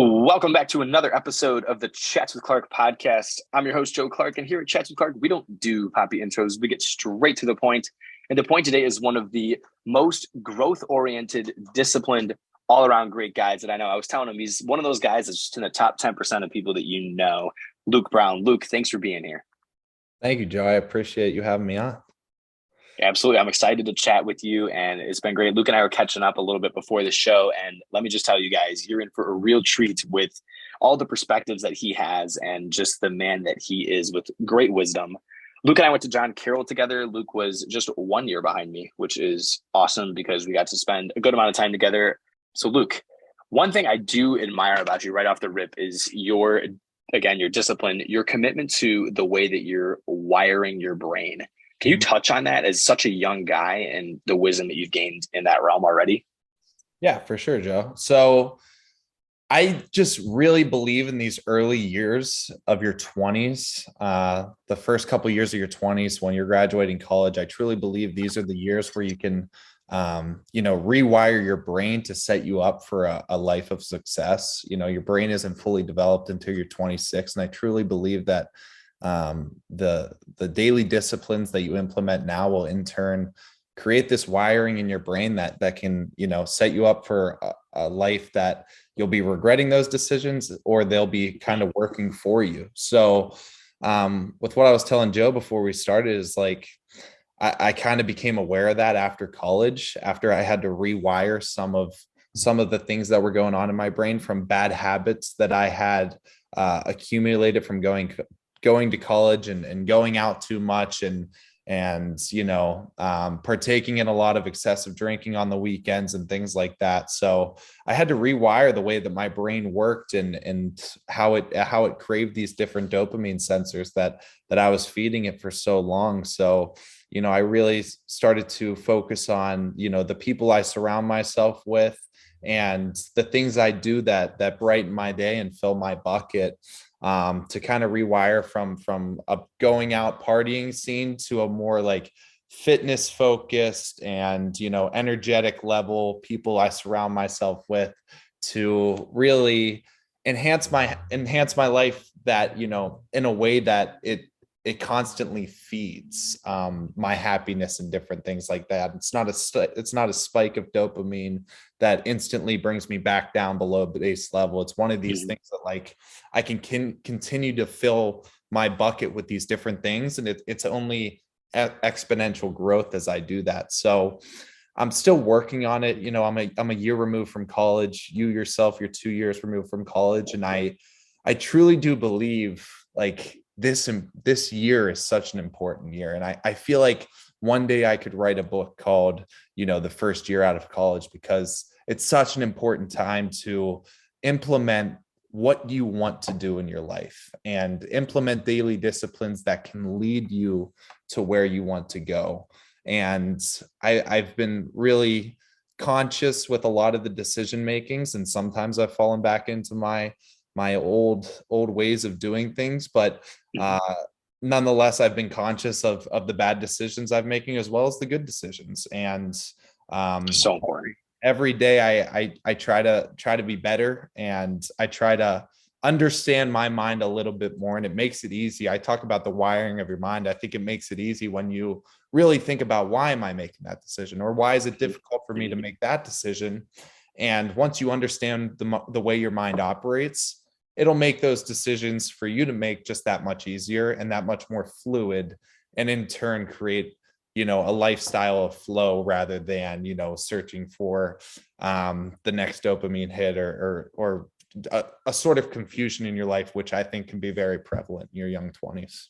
Welcome back to another episode of the Chats with Clark podcast. I'm your host, Joe Clark, and here at Chats with Clark, we don't do poppy intros. We get straight to the point. And the point today is one of the most growth-oriented, disciplined, all-around great guys that I know. I was telling him he's one of those guys that's just in the top 10% of people that you know. Luke Brown. Luke, thanks for being here. Thank you, Joe. I appreciate you having me on. Absolutely. I'm excited to chat with you, and it's been great. Luke and I were catching up a little bit before the show, and let me just tell you guys, you're in for a real treat with all the perspectives that he has and just the man that he is with great wisdom. Luke and I went to John Carroll together. Luke was just 1 year behind me, which is awesome because we got to spend a good amount of time together. So, Luke, one thing I do admire about you right off the rip is your discipline, your commitment to the way that you're wiring your brain. Can you touch on that as such a young guy and the wisdom that you've gained in that realm already? Yeah, for sure, Joe. So I just really believe in these early years of your 20s, the first couple of years of your 20s when you're graduating college. I truly believe these are the years where you can, rewire your brain to set you up for a life of success. Your brain isn't fully developed until you're 26. And I truly believe that the daily disciplines that you implement now will in turn create this wiring in your brain that can set you up for a life that you'll be regretting those decisions, or they'll be kind of working for you. So with what I was telling Joe before we started is like I kind of became aware of that after college, after I had to rewire some of the things that were going on in my brain from bad habits that I had accumulated from going to college and going out too much and partaking in a lot of excessive drinking on the weekends and things like that. So I had to rewire the way that my brain worked and how it craved these different dopamine sensors that I was feeding it for so long. So I really started to focus on the people I surround myself with and the things I do that brighten my day and fill my bucket, to kind of rewire from a going out partying scene to a more like fitness focused and energetic level people I surround myself with, to really enhance my life, that in a way that it constantly feeds my happiness and different things like that. It's not a spike of dopamine that instantly brings me back down below base level. It's one of these things that like I can continue to fill my bucket with these different things, and it's only exponential growth as I do that. So I'm still working on it. I'm a year removed from college. You yourself, you're 2 years removed from college, and I truly do believe like this year is such an important year. And I feel like one day I could write a book called, the first year out of college, because it's such an important time to implement what you want to do in your life and implement daily disciplines that can lead you to where you want to go. And I've been really conscious with a lot of the decision makings, and sometimes I've fallen back into my old ways of doing things, but nonetheless I've been conscious of the bad decisions I'm making as well as the good decisions. And So important. every day I try to be better, and I try to understand my mind a little bit more, and it makes it easy. I talk about the wiring of your mind. I think it makes it easy when you really think about, why am I making that decision, or why is it difficult for me to make that decision? And once you understand the way your mind operates, it'll make those decisions for you to make just that much easier and that much more fluid, and in turn create a lifestyle of flow rather than searching for the next dopamine hit or a sort of confusion in your life, which I think can be very prevalent in your young 20s.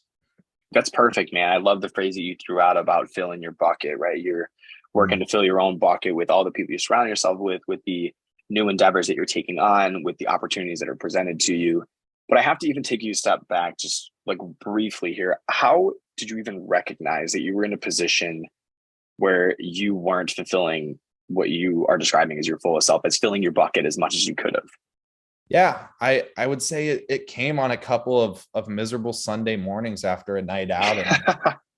That's perfect, man. I love the phrase that you threw out about filling your bucket, right? You're working to fill your own bucket with all the people you surround yourself with the new endeavors that you're taking on, with the opportunities that are presented to you. But I have to even take you a step back, just like briefly here. How did you even recognize that you were in a position where you weren't fulfilling what you are describing as your fullest self, as filling your bucket as much as you could have? Yeah, I would say it came on a couple of miserable Sunday mornings after a night out,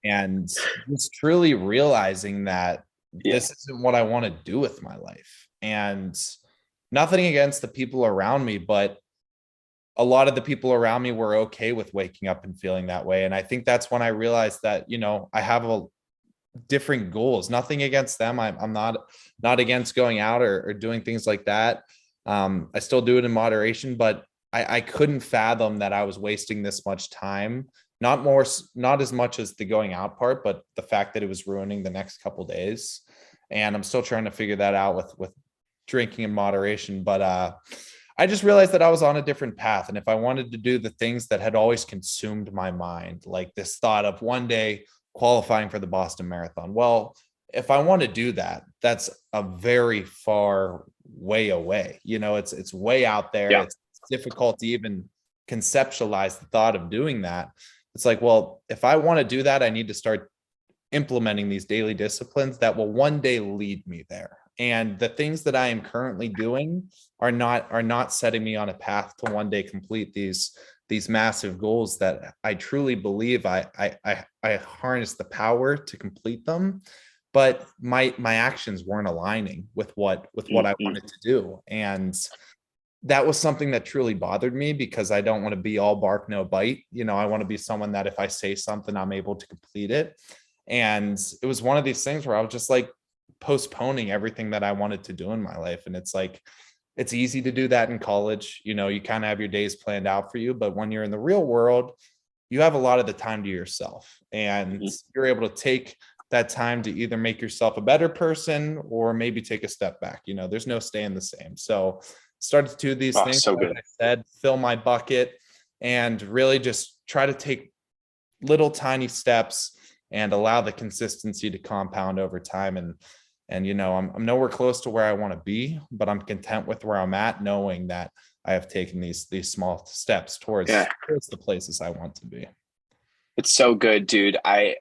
and just truly realizing that Yeah. this isn't what I want to do with my life. And nothing against the people around me, but a lot of the people around me were okay with waking up and feeling that way. And I think that's when I realized that, I have a different goals. Nothing against them. I'm not against going out or doing things like that. I still do it in moderation, but I couldn't fathom that I was wasting this much time. Not as much as the going out part, but the fact that it was ruining the next couple days. And I'm still trying to figure that out with drinking in moderation. But I just realized that I was on a different path. And if I wanted to do the things that had always consumed my mind, like this thought of one day qualifying for the Boston Marathon, well, if I want to do that, that's a very far way away. It's way out there. Yeah. It's difficult to even conceptualize the thought of doing that. It's like, well, if I want to do that, I need to start implementing these daily disciplines that will one day lead me there. And the things that I am currently doing are not setting me on a path to one day complete these massive goals that I truly believe I harness the power to complete them. But my actions weren't aligning with what I wanted to do. And that was something that truly bothered me, because I don't want to be all bark, no bite. I want to be someone that if I say something, I'm able to complete it. And it was one of these things where I was just like postponing everything that I wanted to do in my life. And it's like, it's easy to do that in college. You kind of have your days planned out for you. But when you're in the real world, you have a lot of the time to yourself, and you're able to take that time to either make yourself a better person or maybe take a step back. There's no staying the same. So started to do these things, So like good. I said, fill my bucket and really just try to take little tiny steps and allow the consistency to compound over time. And I'm nowhere close to where I want to be, but I'm content with where I'm at, knowing that I have taken these small steps towards the places I want to be. It's so good, dude. I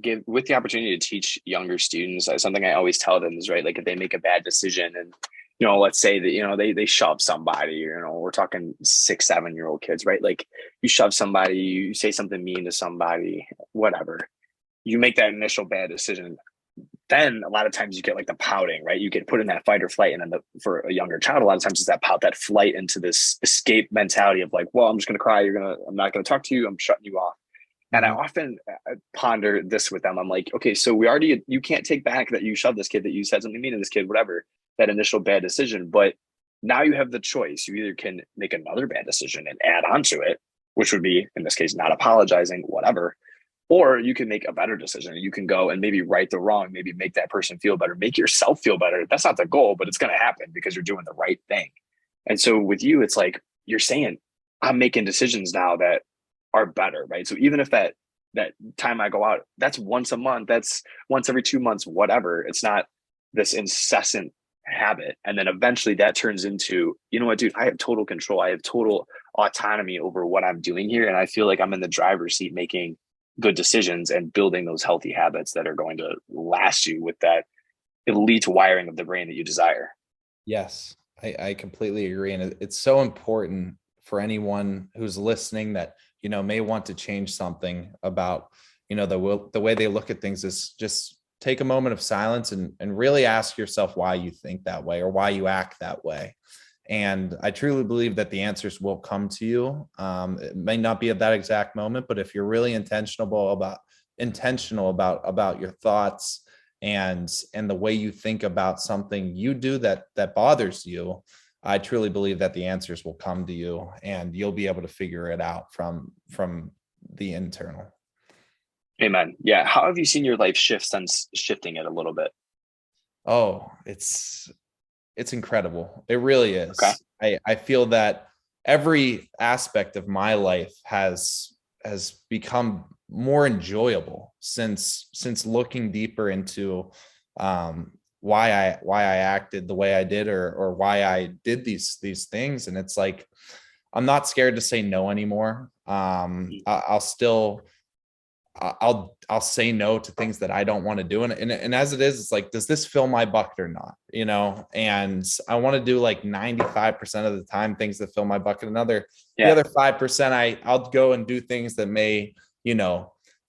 give with the opportunity to teach younger students, something I always tell them is, right, like if they make a bad decision and, let's say that, they shove somebody, we're talking 6, 7 year old kids, right? Like you shove somebody, you say something mean to somebody, whatever, you make that initial bad decision. Then a lot of times you get like the pouting, right? You get put in that fight or flight. And then for a younger child, a lot of times it's that pout, that flight into this escape mentality of like, well, I'm just going to cry. I'm not going to talk to you. I'm shutting you off. And I often ponder this with them. I'm like, okay, so you can't take back that you shoved this kid, that you said something mean to this kid, whatever, that initial bad decision. But now you have the choice. You either can make another bad decision and add on to it, which would be, in this case, not apologizing, whatever. Or you can make a better decision. You can go and maybe right the wrong, maybe make that person feel better, make yourself feel better. That's not the goal, but it's going to happen because you're doing the right thing. And so with you, it's like you're saying, I'm making decisions now that are better, right? So even if that time I go out, that's once a month, that's once every 2 months, whatever. It's not this incessant habit. And then eventually that turns into, you know what, dude, I have total control. I have total autonomy over what I'm doing here. And I feel like I'm in the driver's seat making good decisions and building those healthy habits that are going to last you with that elite wiring of the brain that you desire. Yes, I completely agree. And it's so important for anyone who's listening that, may want to change something about, the way they look at things, is just take a moment of silence and really ask yourself why you think that way or why you act that way. And I truly believe that the answers will come to you. It may not be at that exact moment, but if you're really intentional about your thoughts and the way you think about something you do that bothers you, I truly believe that the answers will come to you and you'll be able to figure it out from the internal. Amen. Yeah. How have you seen your life shift since shifting it a little bit? Oh, it's incredible. It really Okay. is. I feel that every aspect of my life has become more enjoyable since looking deeper into why I acted the way I did or why I did these things. And it's like, I'm not scared to say no anymore. I'll say no to things that I don't want to do. And as it is, it's like, does this fill my bucket or not? And I want to do like 95% of the time things that fill my bucket. The other 5%, I'll go and do things that may,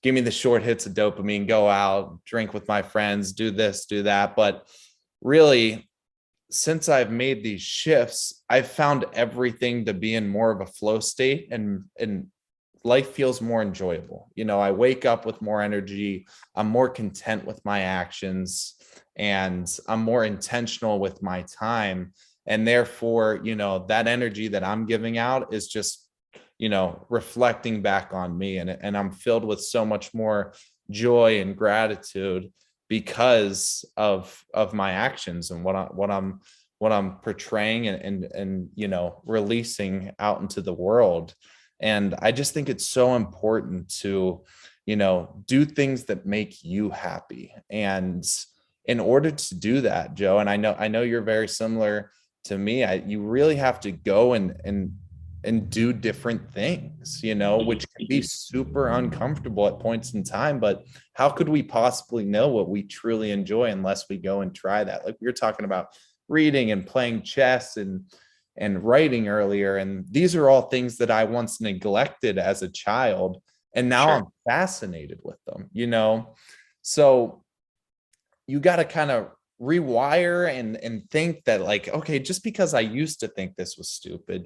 give me the short hits of dopamine, go out, drink with my friends, do this, do that. But really, since I've made these shifts, I've found everything to be in more of a flow state, and life feels more enjoyable. I wake up with more energy. I'm more content with my actions, and I'm more intentional with my time. And therefore, that energy that I'm giving out is just, reflecting back on me. And I'm filled with so much more joy and gratitude because of my actions and what I'm portraying and releasing out into the world. And I just think it's so important to do things that make you happy. And in order to do that, Joe, and I know you're very similar to me, you really have to go and do different things, which can be super uncomfortable at points in time. But how could we possibly know what we truly enjoy unless we go and try that? Like we were talking about reading and playing chess and writing earlier. And these are all things that I once neglected as a child. And now I'm fascinated with them, So you got to kind of rewire and think that, like, okay, just because I used to think this was stupid,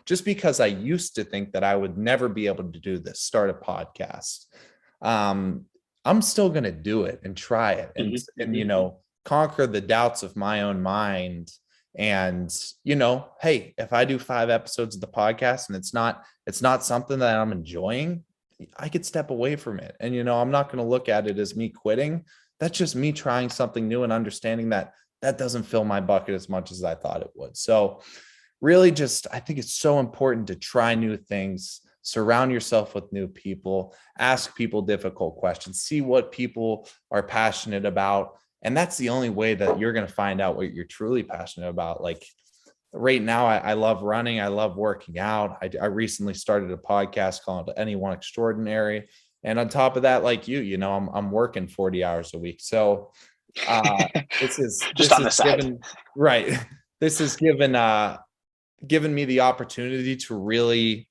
just because I used to think that I would never be able to do this, start a podcast, I'm still going to do it and try it and conquer the doubts of my own mind. And hey, if I do 5 episodes of the podcast and it's not something that I'm enjoying, I could step away from it. And I'm not going to look at it as me quitting. That's just me trying something new and understanding that doesn't fill my bucket as much as I thought it would. So really I think it's so important to try new things, surround yourself with new people, ask people difficult questions, see what people are passionate about. And that's the only way that you're going to find out what you're truly passionate about. Like right now, I love running. I love working out. I recently started a podcast called Anyone Extraordinary. And on top of that, like I'm working 40 hours a week. So this is just on the side. Right. This has given me the opportunity to really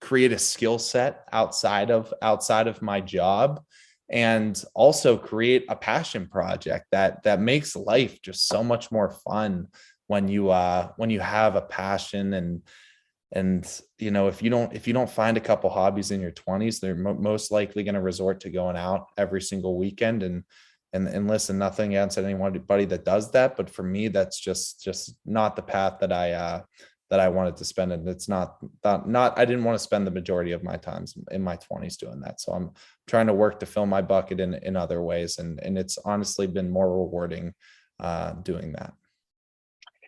create a skill set outside of my job, and also create a passion project that makes life just so much more fun when you have a passion. And if you don't find a couple hobbies in your 20s, they're most likely going to resort to going out every single weekend. And listen, nothing against anybody that does that, but for me, that's just not the path that I wanted to spend. And it's not I didn't want to spend the majority of my times in my 20s doing that. So I'm trying to work to fill my bucket in other ways, and it's honestly been more rewarding doing that.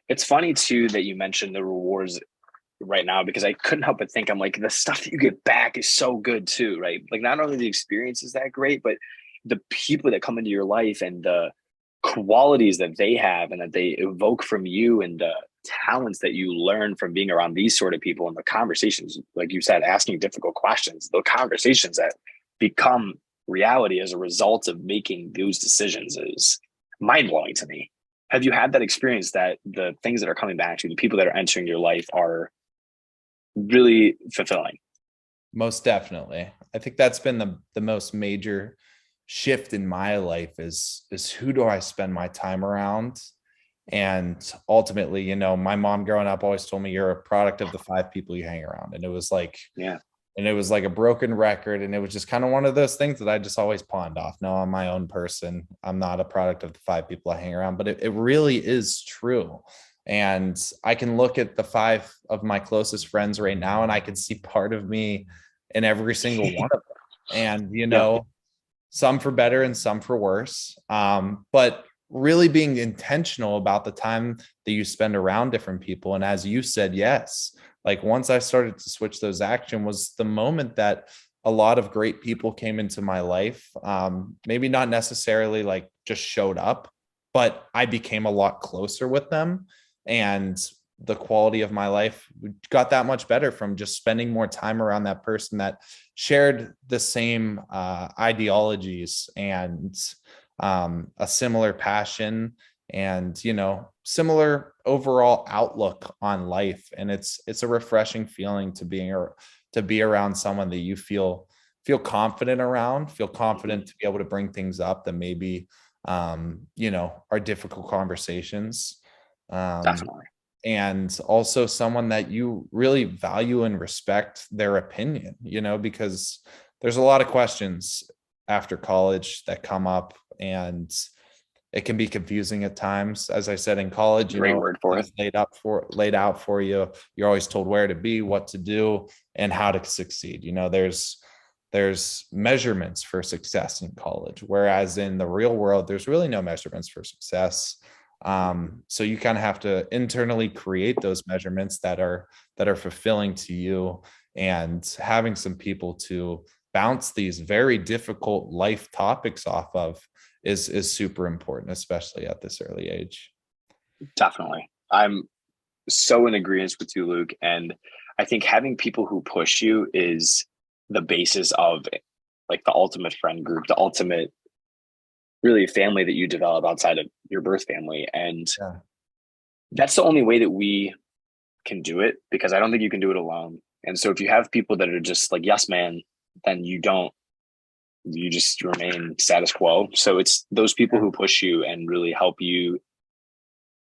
It's funny too that you mentioned the rewards right now, because I couldn't help but think, I'm like, the stuff that you get back is so good too, right? Like not only the experience is that great, but the people that come into your life and the qualities that they have and that they evoke from you, and the talents that you learn from being around these sort of people, and the conversations, like you said, asking difficult questions, the conversations that become reality as a result of making those decisions is mind-blowing to me. Have you had that experience, that the things that are coming back to you, the people that are entering your life, are really fulfilling? Most definitely. I think that's been the most major shift in my life is who do I spend my time around? And ultimately, my mom growing up always told me, you're a product of the 5 people you hang around. And it was like, and it was like a broken record. And it was just kind of one of those things that I just always pawned off. No, I'm my own person. I'm not a product of the 5 people I hang around, but it really is true. And I can look at the 5 of my closest friends right now, and I can see part of me in every single one of them. And, some for better and some for worse. But really being intentional about the time that you spend around different people. And as you said, yes, like once I started to switch those action was the moment that a lot of great people came into my life. Maybe not necessarily like just showed up, but I became a lot closer with them. And the quality of my life got that much better from just spending more time around that person that shared the same ideologies and a similar passion and, similar overall outlook on life. And it's a refreshing feeling to be around someone that you feel confident around, feel confident to be able to bring things up that maybe are difficult conversations. Um, Definitely. and also someone that you really value and respect their opinion, because there's a lot of questions after college that come up, and it can be confusing at times. As I said, in college, Great word for it. it's laid out for you. You're always told where to be, what to do, and how to succeed. There's measurements for success in college, whereas in the real world, there's really no measurements for success. So you kind of have to internally create those measurements that are fulfilling to you, and having some people to bounce these very difficult life topics off of is super important, especially at this early age. Definitely. I'm so in agreement with you, Luke. And I think having people who push you is the basis of like the ultimate friend group, the ultimate really family that you develop outside of your birth family. And Yeah. that's the only way that we can do it, because I don't think you can do it alone. And so if you have people that are just like, yes, man, then you just remain status quo. So it's those people Yeah. who push you and really help you.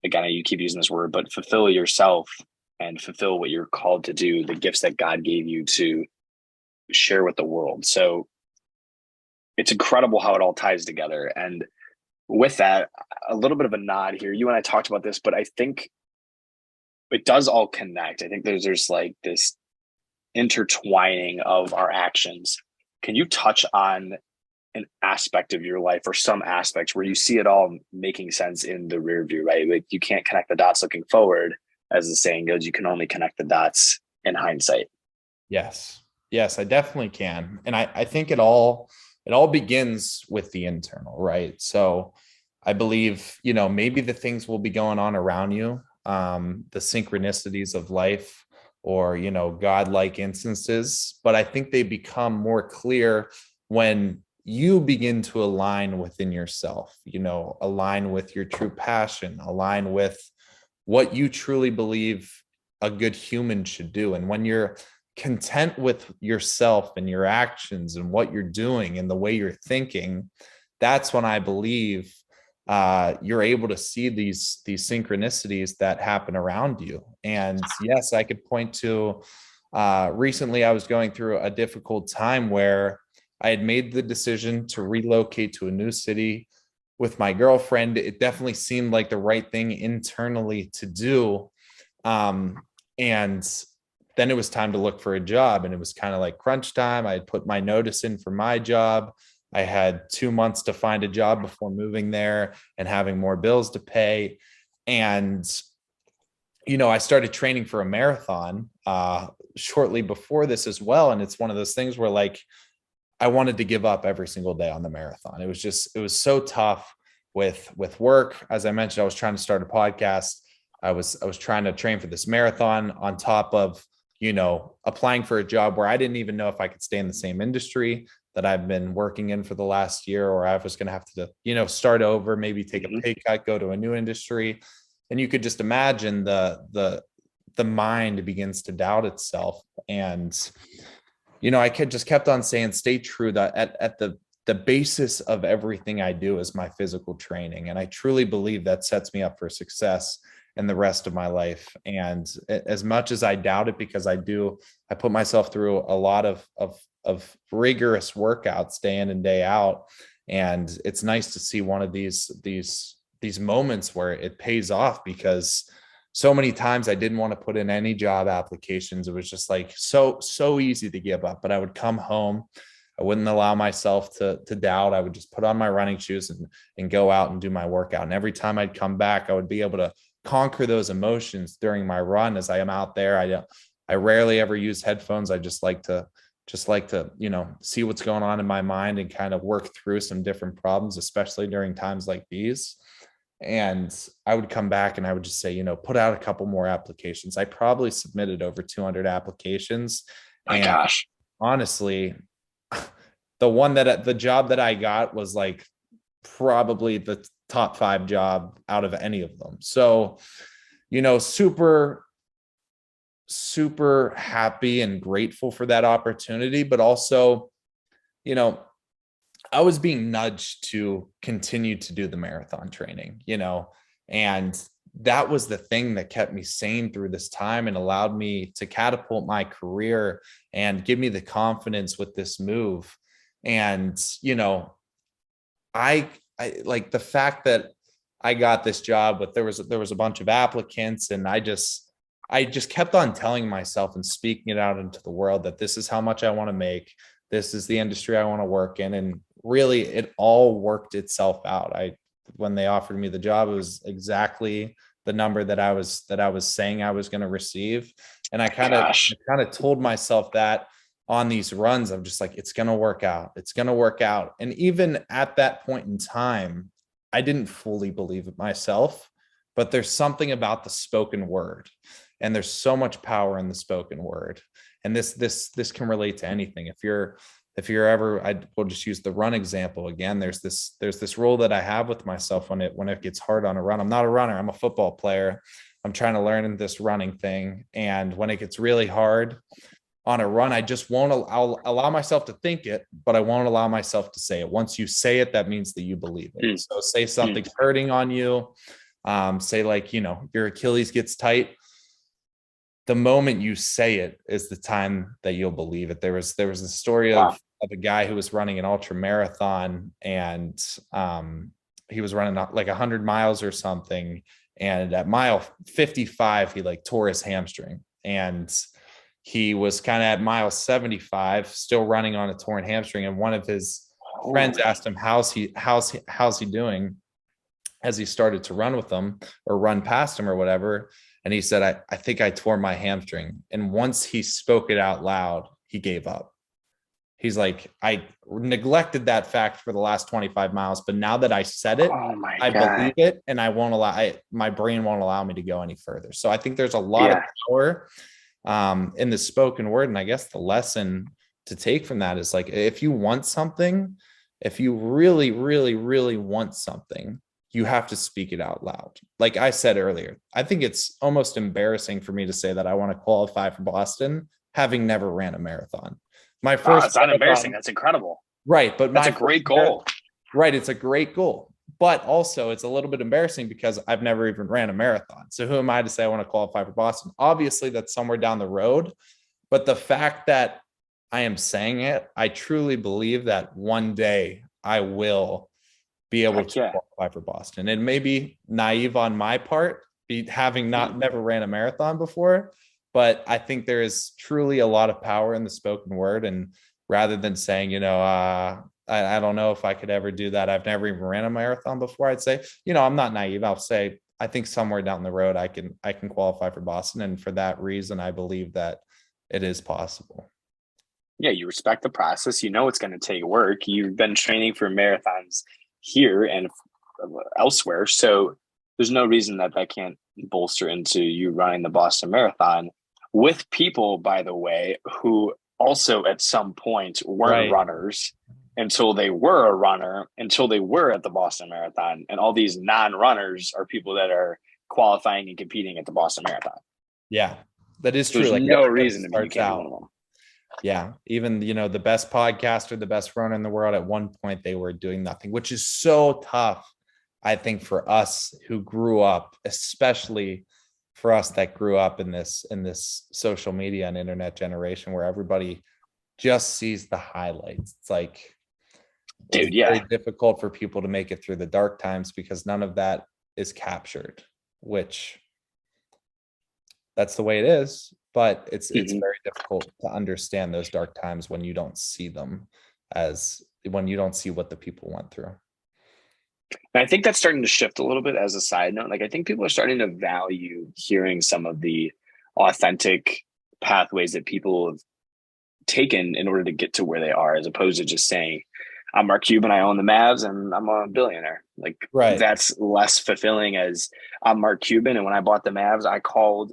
Again, you keep using this word, but fulfill yourself and fulfill what you're called to do, the gifts that God gave you to share with the world. So it's incredible how it all ties together. And with that, a little bit of a nod here. You and I talked about this, but I think it does all connect. I think there's like this intertwining of our actions. Can you touch on an aspect of your life or some aspects where you see it all making sense in the rear view, right? Like you can't connect the dots looking forward, as the saying goes, you can only connect the dots in hindsight. Yes. Yes, I definitely can. And I think it all begins with the internal, right? So I believe, maybe the things will be going on around you, the synchronicities of life, or, godlike instances, but I think they become more clear when you begin to align within yourself, align with your true passion, align with what you truly believe a good human should do. And when you're content with yourself and your actions and what you're doing and the way you're thinking, that's when I believe you're able to see these synchronicities that happen around you. And yes, I could point to recently I was going through a difficult time where I had made the decision to relocate to a new city with my girlfriend. It definitely seemed like the right thing internally to do. And then it was time to look for a job, and it was kind of like crunch time. I had put my notice in for my job. I had 2 months to find a job before moving there and having more bills to pay. And, I started training for a marathon shortly before this as well. And it's one of those things where like I wanted to give up every single day on the marathon. It was so tough with work. As I mentioned, I was trying to start a podcast. I was trying to train for this marathon on top of, applying for a job where I didn't even know if I could stay in the same industry that I've been working in for the last year, or I was going to have to, start over, maybe take a pay cut, go to a new industry. And you could just imagine the mind begins to doubt itself. And I could just kept on saying, stay true, that at the basis of everything I do is my physical training. And I truly believe that sets me up for success in the rest of my life. And as much as I doubt it, because I put myself through a lot of rigorous workouts day in and day out. And it's nice to see one of these moments where it pays off, because so many times I didn't want to put in any job applications. It was just like so easy to give up. But I would come home, I wouldn't allow myself to doubt. I would just put on my running shoes and go out and do my workout. And every time I'd come back, I would be able to conquer those emotions during my run. As I am out there, I rarely ever use headphones. I just like to see what's going on in my mind and kind of work through some different problems, especially during times like these. And I would come back and I would just say, put out a couple more applications. I probably submitted over 200 applications. My And gosh. honestly, the job that I got was like probably the top 5 job out of any of them. So, super, super happy and grateful for that opportunity. But also, you know, I was being nudged to continue to do the marathon training, and that was the thing that kept me sane through this time and allowed me to catapult my career and give me the confidence with this move. And, I like the fact that I got this job, but there was a bunch of applicants, and I just kept on telling myself and speaking it out into the world that this is how much I want to make. This is the industry I want to work in. And really it all worked itself out. When they offered me the job, it was exactly the number that I was saying I was going to receive. And I kind of told myself that on these runs, I'm just like, it's going to work out. It's going to work out. And even at that point in time, I didn't fully believe it myself, but there's something about the spoken word, and there's so much power in the spoken word. And this can relate to anything. If you're ever, I will just use the run example again. There's this rule that I have with myself when it gets hard on a run. I'm not a runner. I'm a football player. I'm trying to learn this running thing. And when it gets really hard on a run, I just I'll allow myself to think it, but I won't allow myself to say it. Once you say it, that means that you believe it. So say something's hurting on you. Say like, your Achilles gets tight. The moment you say it is the time that you'll believe it. There was a story of a guy who was running an ultra marathon, and he was running like 100 miles or something. And at mile 55, he like tore his hamstring, and he was kind of at mile 75, still running on a torn hamstring. And one of his friends asked him, how's he doing, as he started to run with them or run past him or whatever. And he said, I think I tore my hamstring. And once he spoke it out loud, he gave up. He's like, I neglected that fact for the last 25 miles, but now that I said it, I believe it, and I won't my brain won't allow me to go any further. So I think there's a lot of power in the spoken word. And I guess the lesson to take from that is like, if you want something, if you really, really, really want something, you have to speak it out loud. Like I said earlier, I think it's almost embarrassing for me to say that I want to qualify for Boston, having never ran a marathon. My first, it's not embarrassing. That's incredible. Right. But that's a great goal. Right. It's a great goal. But also it's a little bit embarrassing because I've never even ran a marathon. So who am I to say I want to qualify for Boston? Obviously that's somewhere down the road. But the fact that I am saying it, I truly believe that one day I will be able to qualify for Boston. It may be naive on my part, having never ran a marathon before, but I think there is truly a lot of power in the spoken word. And rather than saying, I don't know if I could ever do that, I've never even ran a marathon before, I'd say, I'm not naive. I'll say, I think somewhere down the road, I can qualify for Boston. And for that reason, I believe that it is possible. Yeah, you respect the process. It's going to take work. You've been training for marathons here and elsewhere. So there's no reason that can't bolster into you running the Boston Marathon with people, by the way, who also at some point weren't runners until they were a runner, until they were at the Boston Marathon. And all these non-runners are people that are qualifying and competing at the Boston Marathon. Yeah, that is true. There's like no reason to be one of them. Yeah. Even, the best podcaster, the best runner in the world, at one point they were doing nothing, which is so tough. I think for us who grew up, especially for us that grew up in this social media and internet generation where everybody just sees the highlights. It's like, it's very difficult for people to make it through the dark times because none of that is captured, which that's the way it is. But it's very difficult to understand those dark times when you don't see them, when you don't see what the people went through. And I think that's starting to shift a little bit as a side note. Like, I think people are starting to value hearing some of the authentic pathways that people have taken in order to get to where they are, as opposed to just saying, I'm Mark Cuban, I own the Mavs, and I'm a billionaire. Like, that's less fulfilling as I'm Mark Cuban. And when I bought the Mavs, I called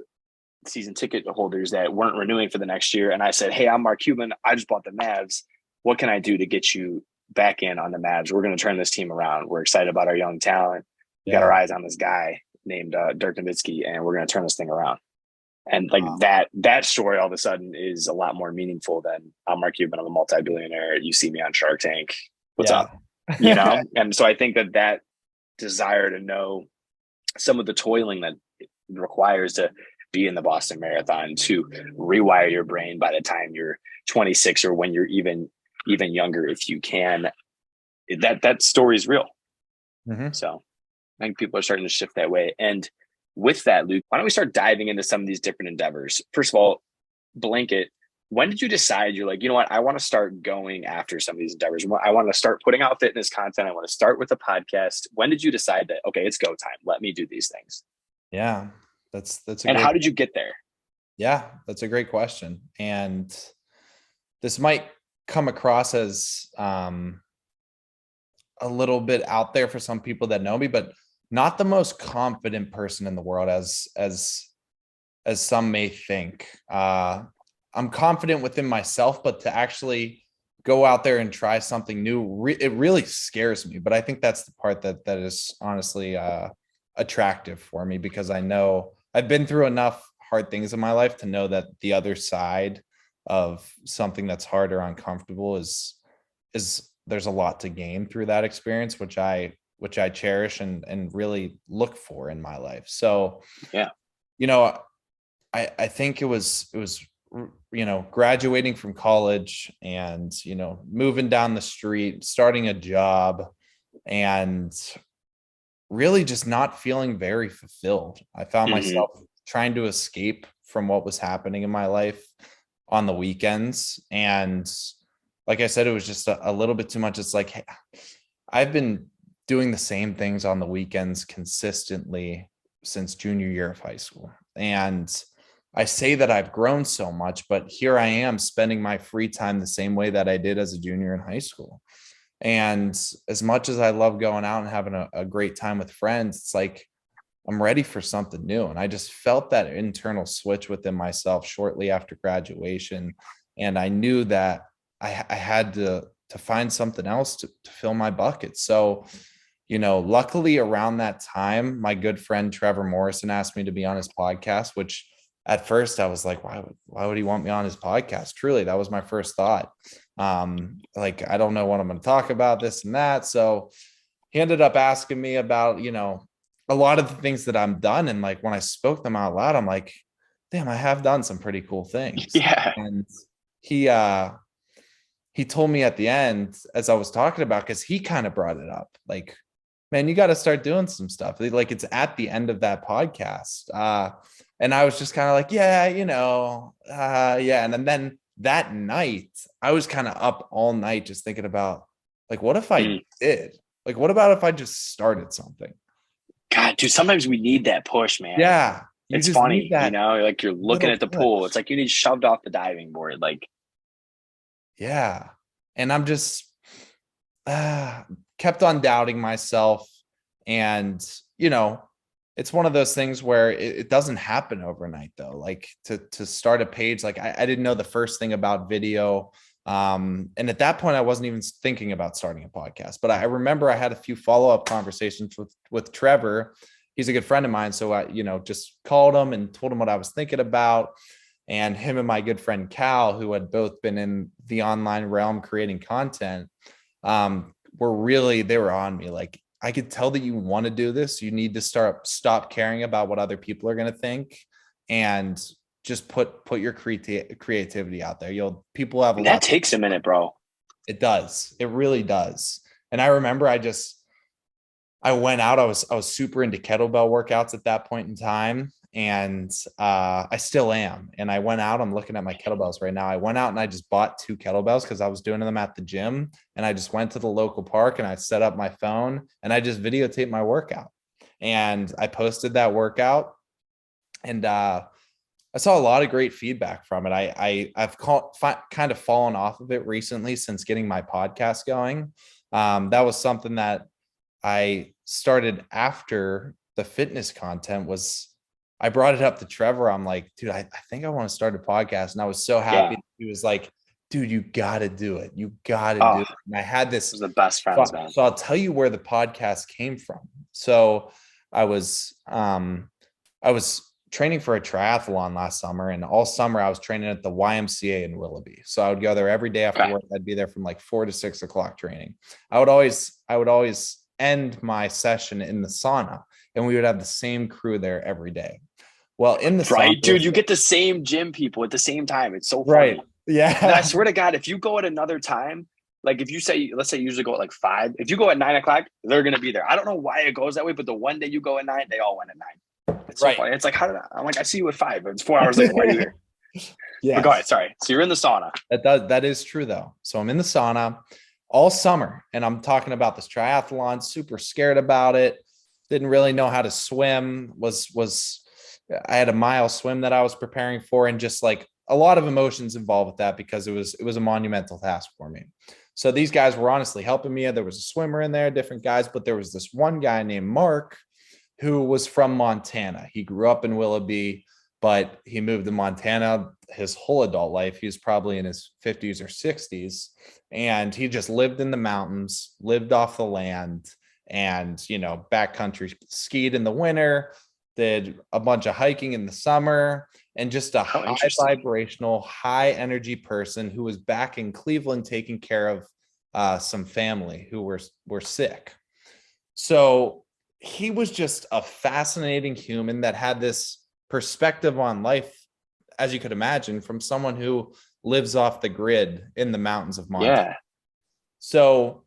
season ticket holders that weren't renewing for the next year. And I said, hey, I'm Mark Cuban. I just bought the Mavs. What can I do to get you back in on the Mavs? We're going to turn this team around. We're excited about our young talent. We got our eyes on this guy named Dirk Nowitzki, and we're going to turn this thing around. And like that story all of a sudden is a lot more meaningful than I'm Mark Cuban. I'm a multi-billionaire. You see me on Shark Tank. what's Yeah. up? And so I think that desire to know some of the toiling that it requires to be in the Boston Marathon, to rewire your brain by the time you're 26 or when you're even younger, if you can, that story is real. Mm-hmm. So I think people are starting to shift that way. And with that, Luke, why don't we start diving into some of these different endeavors? First of all, blanket, when did you decide you're like, you know what, I want to start going after some of these endeavors? I want to start putting out fitness content. I want to start with a podcast. When did you decide that, okay, it's go time, let me do these things? Yeah, that's a And great. how did you get there? Yeah, that's a great question. And this might come across as a little bit out there for some people that know me, but not the most confident person in the world as some may think. I'm confident within myself, but to actually go out there and try something new, it really scares me. But I think that's the part that is honestly attractive for me, because I know I've been through enough hard things in my life to know that the other side of something that's hard or uncomfortable is there's a lot to gain through that experience, which I cherish and really look for in my life. So, Yeah. I think it was, graduating from college and, moving down the street, starting a job, and really just not feeling very fulfilled. I found myself trying to escape from what was happening in my life on the weekends. And like I said, it was just a little bit too much. It's like, hey, I've been doing the same things on the weekends consistently since junior year of high school. And I say that I've grown so much, but here I am spending my free time the same way that I did as a junior in high school. And as much as I love going out and having a great time with friends, it's like, I'm ready for something new. And I just felt that internal switch within myself shortly after graduation. And I knew that I had to find something else to fill my bucket. So, luckily around that time, my good friend Trevor Morrison asked me to be on his podcast, which at first I was like, why would he want me on his podcast? Truly, that was my first thought. Like, I don't know what I'm going to talk about, this and that. So he ended up asking me about, a lot of the things that I'm done. And like, when I spoke them out loud, I'm like, damn, I have done some pretty cool things. Yeah. And he told me at the end, as I was talking about, because he kind of brought it up, like, man, you got to start doing some stuff. Like, it's at the end of that podcast. And I was just kind of like, yeah, yeah. And then that night, I was kind of up all night just thinking about, like, what if I did? Like, what about if I just started something? God, dude, sometimes we need that push, man. Yeah. It's just need funny, that like you're looking at the push. pool. It's like you need shoved off the diving board. Like, yeah. And I'm just kept on doubting myself. And, it's one of those things where it doesn't happen overnight, though. Like, to start a page, like I didn't know the first thing about video. And at that point, I wasn't even thinking about starting a podcast. But I remember I had a few follow-up conversations with Trevor. He's a good friend of mine. So I, just called him and told him what I was thinking about. And him and my good friend Cal, who had both been in the online realm creating content, they were on me. Like, I could tell that you want to do this. You need to stop caring about what other people are going to think, and just put your creativity out there. People have a lot. That takes a minute, bro. It does. It really does. And I remember I went out. I was super into kettlebell workouts at that point in time. And I still am. And I went out, I'm looking at my kettlebells right now. I went out and I just bought 2 kettlebells because I was doing them at the gym. And I just went to the local park and I set up my phone and I just videotaped my workout. And I posted that workout. And I saw a lot of great feedback from it. I've kind of fallen off of it recently since getting my podcast going. That was something that I started after the fitness content was. I brought it up to Trevor. I'm like, dude, I think I want to start a podcast. And I was so happy. Yeah. He was like, dude, you got to do it. You got to do it. And I had this. Was the best friends, man. So I'll tell you where the podcast came from. So I was training for a triathlon last summer, and all summer I was training at the YMCA in Willoughby. So I would go there every day after Okay. work. I'd be there from like 4 to 6 o'clock training. I would always end my session in the sauna, and we would have the same crew there every day. Well, in the sauna, Right, dude, you get the same gym people at the same time. It's so right. funny. And then I Yeah. swear to God, if you go at another time, like if you say, let's say you usually go at like 5, if you go at 9 o'clock, they're gonna be there. I don't know why it goes that way, but the one day you go at 9, they all went at 9. It's so Right. funny. It's like, how did I'm like, I see you at 5, it's 4 hours later. Why are you here? But go ahead, Yes. sorry. So you're in the sauna. That is true though. So I'm in the sauna all summer, and I'm talking about this triathlon, super scared about it. Didn't really know how to swim. I had a mile swim that I was preparing for, and just like a lot of emotions involved with that, because it was a monumental task for me. So these guys were honestly helping me. There was a swimmer in there, different guys, but there was this one guy named Mark who was from Montana. He grew up in Willoughby, but he moved to Montana his whole adult life. He was probably in his 50s or 60s. And he just lived in the mountains, lived off the land, and, backcountry skied in the winter, did a bunch of hiking in the summer, and just a How high interesting. vibrational, high energy person who was back in Cleveland taking care of some family who were sick. So he was just a fascinating human that had this perspective on life, as you could imagine, from someone who lives off the grid in the mountains of Montana. Yeah. So,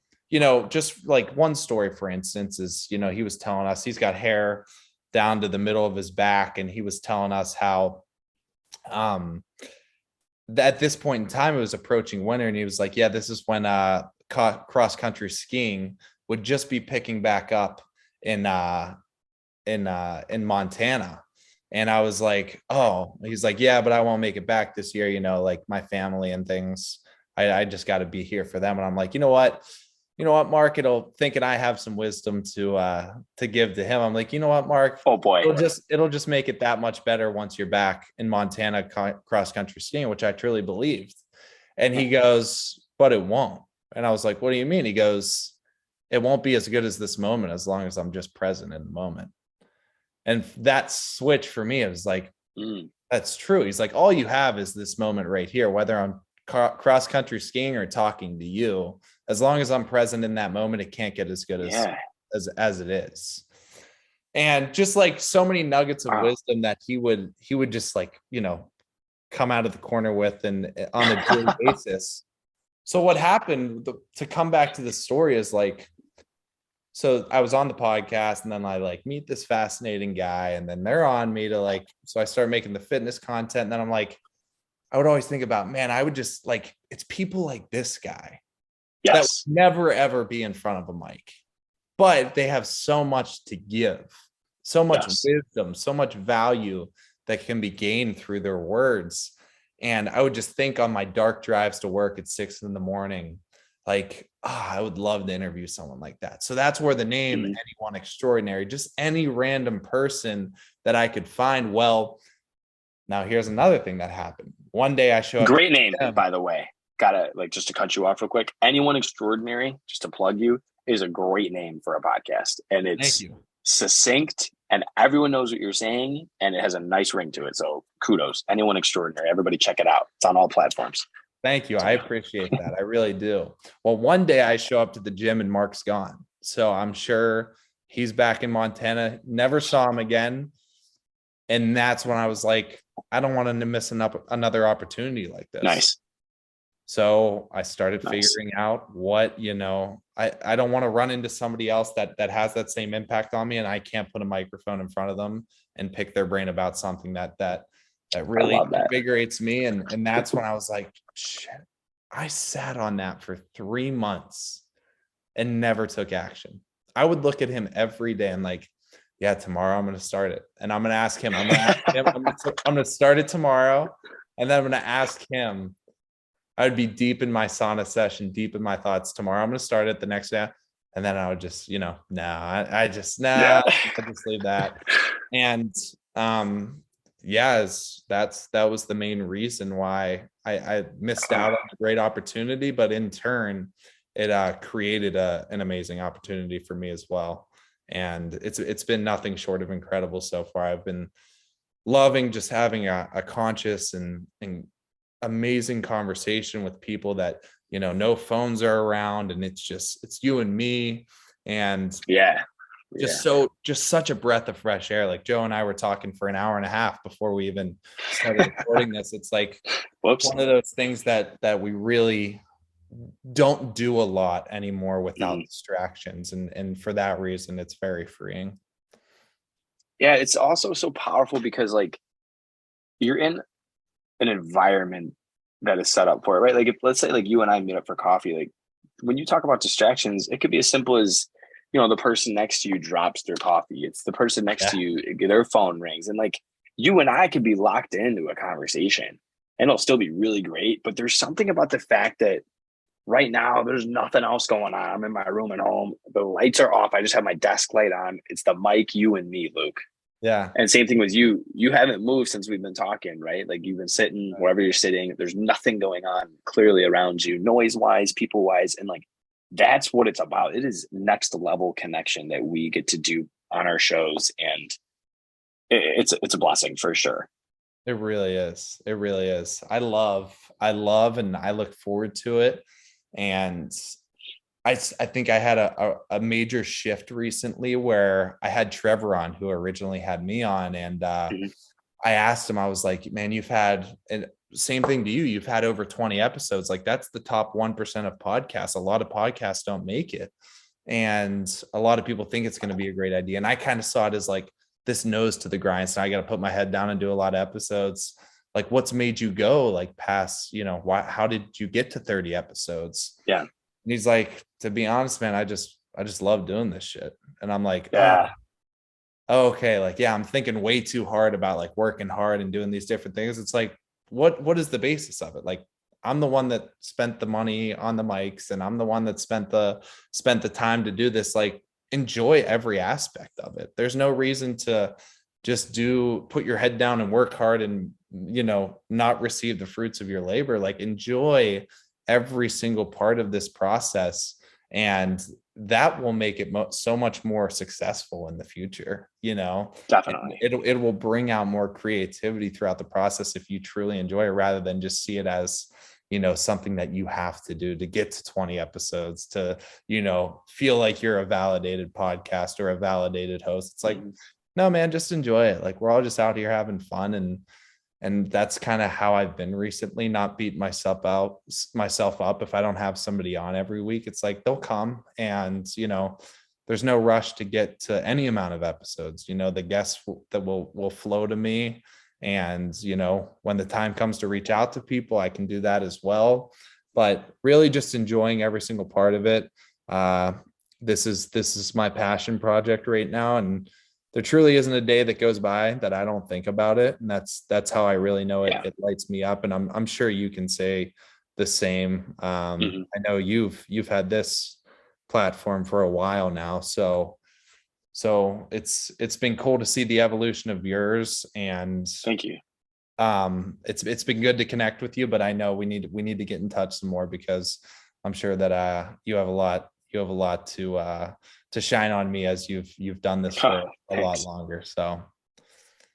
just like one story, for instance, is, he was telling us he's got hair down to the middle of his back, and he was telling us how at this point in time it was approaching winter, and he was like, yeah, this is when cross country skiing would just be picking back up in in Montana. And I was like, oh, he's like, yeah, but I won't make it back this year, like my family and things. I just got to be here for them. And I'm like, you know what, Mark, thinking I have some wisdom to give to him. I'm like, you know what, Mark, Oh boy. it'll just make it that much better once you're back in Montana cross country skiing, which I truly believed. And he goes, but it won't. And I was like, what do you mean? He goes, it won't be as good as this moment as long as I'm just present in the moment. And that switch for me, it was like, that's true. He's like, all you have is this moment right here, whether I'm cross country skiing or talking to you. As long as I'm present in that moment, it can't get as good Yeah. as it is. And just like so many nuggets of Wow. wisdom that he would just like, come out of the corner with, and on a daily basis. So what happened, to come back to the story, is like, so I was on the podcast, and then I like meet this fascinating guy, and then they're on me to like, so I start making the fitness content. And then I'm like, I would always think about, man, I would just like, it's people like this guy that Yes. would never, ever be in front of a mic, but they have so much to give, so much Yes. wisdom, so much value that can be gained through their words. And I would just think on my dark drives to work at 6 a.m, like, I would love to interview someone like that. So that's where the name Anyone Extraordinary, just any random person that I could find. Well, now here's another thing that happened. One day I show up. Great name, by the way. Gotta like, just to cut you off real quick. Anyone Extraordinary, just to plug you, is a great name for a podcast. And it's succinct, and everyone knows what you're saying, and it has a nice ring to it. So kudos. Anyone Extraordinary. Everybody check it out. It's on all platforms. Thank you. I appreciate that. I really do. Well, one day I show up to the gym and Mark's gone. So I'm sure he's back in Montana. Never saw him again. And that's when I was like, I don't want to miss another opportunity like this. Nice. So I started figuring out what, I don't want to run into somebody else that has that same impact on me, and I can't put a microphone in front of them and pick their brain about something that really invigorates me. And that's when I was like, shit, I sat on that for 3 months and never took action. I would look at him every day and like, yeah, tomorrow I'm going to start it. And I'm going to ask him, I'm going to start it tomorrow. And then I'm going to ask him. I would be deep in my sauna session, deep in my thoughts. Tomorrow I'm going to start it the next day. And then I would just, I just leave that. And that was the main reason why I missed out on a great opportunity, but in turn it created an amazing opportunity for me as well. And it's been nothing short of incredible so far. I've been loving just having a conscious and amazing conversation with people that, no phones are around, and it's you and me, and Yeah. Yeah. just such a breath of fresh air. Like Joe and I were talking for an hour and a half before we even started recording this. It's like Whoops. one of those things that we really don't do a lot anymore without Mhm. distractions, and for that reason it's very freeing. Yeah, it's also so powerful because like you're in an environment that is set up for it, right? Like if let's say like you and I meet up for coffee, like when you talk about distractions, it could be as simple as, the person next to you drops their coffee. It's the person next Yeah. to you, their phone rings. And like you and I could be locked into a conversation and it'll still be really great. But there's something about the fact that right now there's nothing else going on. I'm in my room at home. The lights are off. I just have my desk light on. It's the mic, you and me, Luke. Yeah. And same thing with you. You haven't moved since we've been talking, right? Like you've been sitting wherever you're sitting. There's nothing going on clearly around you, noise wise, people wise. And like that's what it's about. It is next level connection that we get to do on our shows. And it's a blessing for sure. It really is. It really is. I love and I look forward to it. And I think I had a major shift recently where I had Trevor on, who originally had me on. And Mhm. I asked him, I was like, man, you've had, and same thing to you, you've had over 20 episodes. Like that's the top 1% of podcasts. A lot of podcasts don't make it. And a lot of people think it's going to be a great idea. And I kind of saw it as like this nose to the grind. So I got to put my head down and do a lot of episodes. Like what's made you go like past, how did you get to 30 episodes? Yeah. And he's like, to be honest, man, I just love doing this shit. And I'm like, Yeah. oh, okay. Like, yeah, I'm thinking way too hard about like working hard and doing these different things. It's like, what is the basis of it? Like, I'm the one that spent the money on the mics, and I'm the one that spent the time to do this. Like, enjoy every aspect of it. There's no reason to just put your head down and work hard and, not receive the fruits of your labor. Like, enjoy every single part of this process, and that will make it so much more successful in the future. And Definitely. it will bring out more creativity throughout the process if you truly enjoy it, rather than just see it as, something that you have to do to get to 20 episodes to, feel like you're a validated podcast or a validated host. It's like, Mhm. no, man, just enjoy it. Like we're all just out here having fun. And that's kind of how I've been recently, not beat myself up if I don't have somebody on every week. It's like they'll come, and there's no rush to get to any amount of episodes. The guests that will flow to me, and when the time comes to reach out to people, I can do that as well. But really just enjoying every single part of it. This is my passion project right now, and there truly isn't a day that goes by that I don't think about it. And that's how I really know it. Yeah. It lights me up. And I'm sure you can say the same. Mhm. I know you've had this platform for a while now. So it's been cool to see the evolution of yours. And Thank you. it's been good to connect with you, but I know we need to get in touch some more, because I'm sure that you have a lot to shine on me, as you've done this for a lot Thanks. longer. So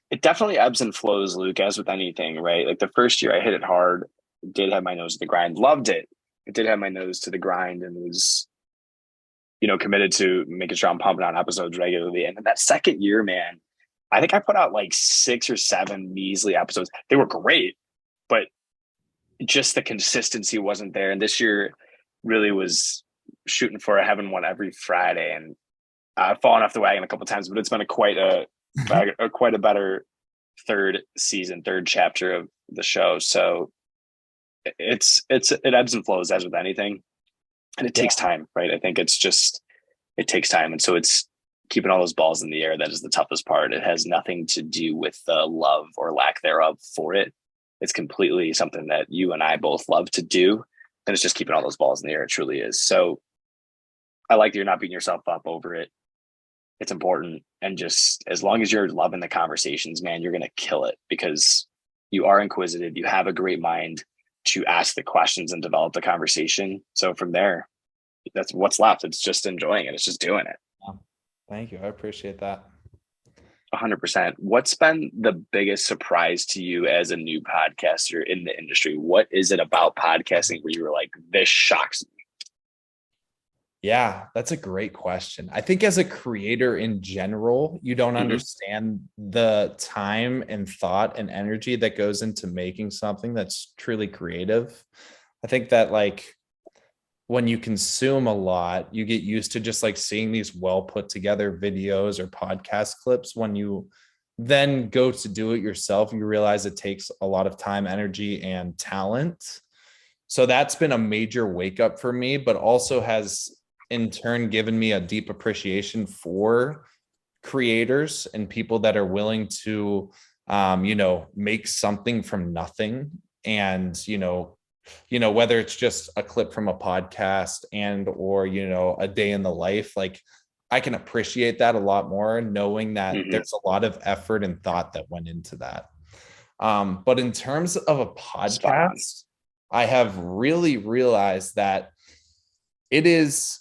It definitely ebbs and flows, Luke, as with anything, right? Like the first year I hit it hard, did have my nose to the grind, loved it. It did have my nose to the grind and was, committed to making sure I'm pumping out episodes regularly. And then that second year, man, I think I put out like 6 or 7 measly episodes. They were great, but just the consistency wasn't there. And this year really was shooting for a having one every Friday. And I've fallen off the wagon a couple of times, but it's been quite a better third season, third chapter of the show. So it ebbs and flows as with anything, and it takes yeah, time, right? I think it takes time, and so it's keeping all those balls in the air that is the toughest part. It has nothing to do with the love or lack thereof for it. It's completely something that you and I both love to do, and it's just keeping all those balls in the air. It truly is. So I like that you're not beating yourself up over it. It's important, and just as long as you're loving the conversations, man, you're gonna kill it because you are inquisitive. You have a great mind to ask the questions and develop the conversation. So from there, that's what's left. It's just enjoying it. It's just doing it. thank you. I appreciate that. 100%. What's been the biggest surprise to you as a new podcaster in the industry? What is it about podcasting where you were like, this shocks me? Yeah, that's a great question. I think as a creator in general, you don't Mhm. understand the time and thought and energy that goes into making something that's truly creative. I think that like when you consume a lot, you get used to just like seeing these well put together videos or podcast clips. When you then go to do it yourself, you realize it takes a lot of time, energy, and talent. So that's been a major wake up for me, but also has in turn given me a deep appreciation for creators and people that are willing to, make something from nothing. And, whether it's just a clip from a podcast and, or, a day in the life, like I can appreciate that a lot more knowing that Mhm. there's a lot of effort and thought that went into that. But in terms of a Spot on. podcast, I have really realized that it is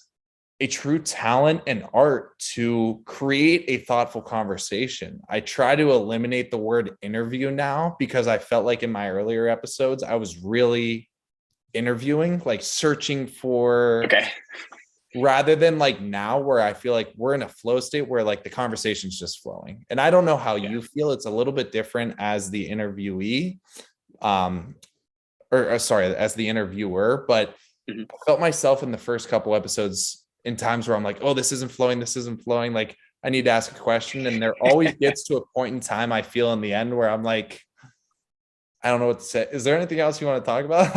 a true talent and art to create a thoughtful conversation. I try to eliminate the word interview now because I felt like in my earlier episodes, I was really interviewing, like searching for, Okay. rather than like now where I feel like we're in a flow state where like the conversation's just flowing. And I don't know how Yeah. you feel. It's a little bit different as the interviewee, um, or sorry, as the interviewer, but Mhm. I felt myself in the first couple episodes in times where I'm like, oh, this isn't flowing. This isn't flowing. Like I need to ask a question. And there always gets to a point in time I feel in the end where I'm like, I don't know what to say. Is there anything else you want to talk about?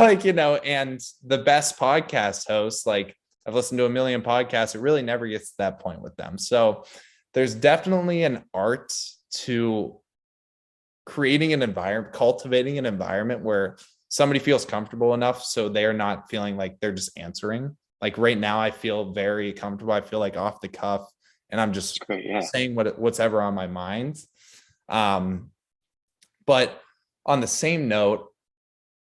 And the best podcast hosts, like I've listened to a million podcasts, it really never gets to that point with them. So there's definitely an art to creating an environment, cultivating an environment where somebody feels comfortable enough so they're not feeling like they're just answering. Like right now, I feel very comfortable. I feel like off the cuff, and I'm It's just great. Yeah. saying what's ever on my mind. Um, but on the same note,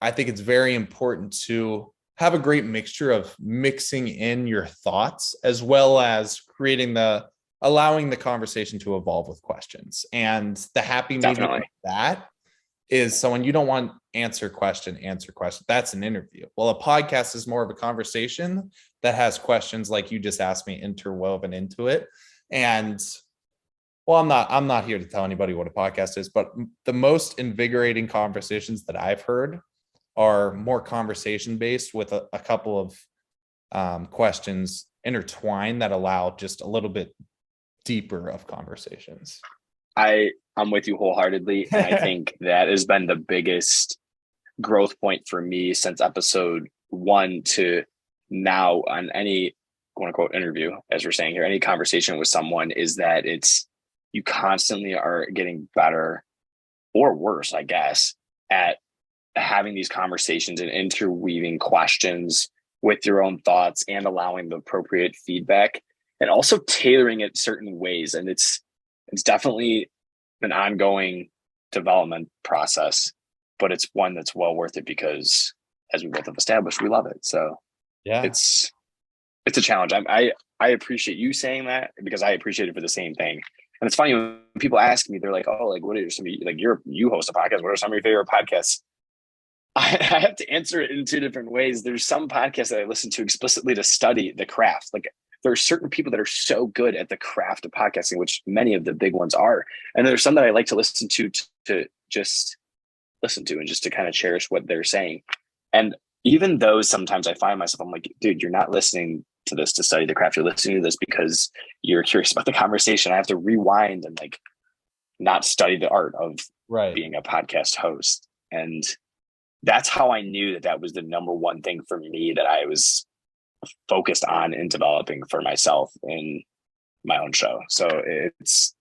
I think it's very important to have a great mixture of mixing in your thoughts as well as creating the allowing the conversation to evolve with questions. And the happy medium of Definitely. that is so when you don't want answer question, that's an interview. Well, a podcast is more of a conversation that has questions like you just asked me interwoven into it. And well, I'm not here to tell anybody what a podcast is, but the most invigorating conversations that I've heard are more conversation based with a couple of questions intertwined that allow just a little bit deeper of conversations. I'm with you wholeheartedly, and I think that has been the biggest growth point for me since episode one to now on any quote unquote interview, as we're saying here, any conversation with someone is that it's you constantly are getting better or worse, I guess, at having these conversations and interweaving questions with your own thoughts and allowing the appropriate feedback and also tailoring it certain ways. And it's definitely an ongoing development process, but it's one that's well worth it because as we both have established, we love it. So Yeah. it's it's a challenge. I appreciate you saying that because I appreciate it for the same thing. And it's funny when people ask me, they're like, "Oh, like what are some of you, like you host a podcast? What are some of your favorite podcasts?" I have to answer it in two different ways. There's some podcasts that I listen to explicitly to study the craft. Like there are certain people that are so good at the craft of podcasting, which many of the big ones are. And there's some that I like to listen to just listen to and just to kind of cherish what they're saying. And even though sometimes I find myself, I'm like, dude, you're not listening to this to study the craft. You're listening to this because you're curious about the conversation. I have to rewind and like not study the art of Right. being a podcast host. And that's how I knew that that was the number one thing for me that I was focused on in developing for myself in my own show. So it's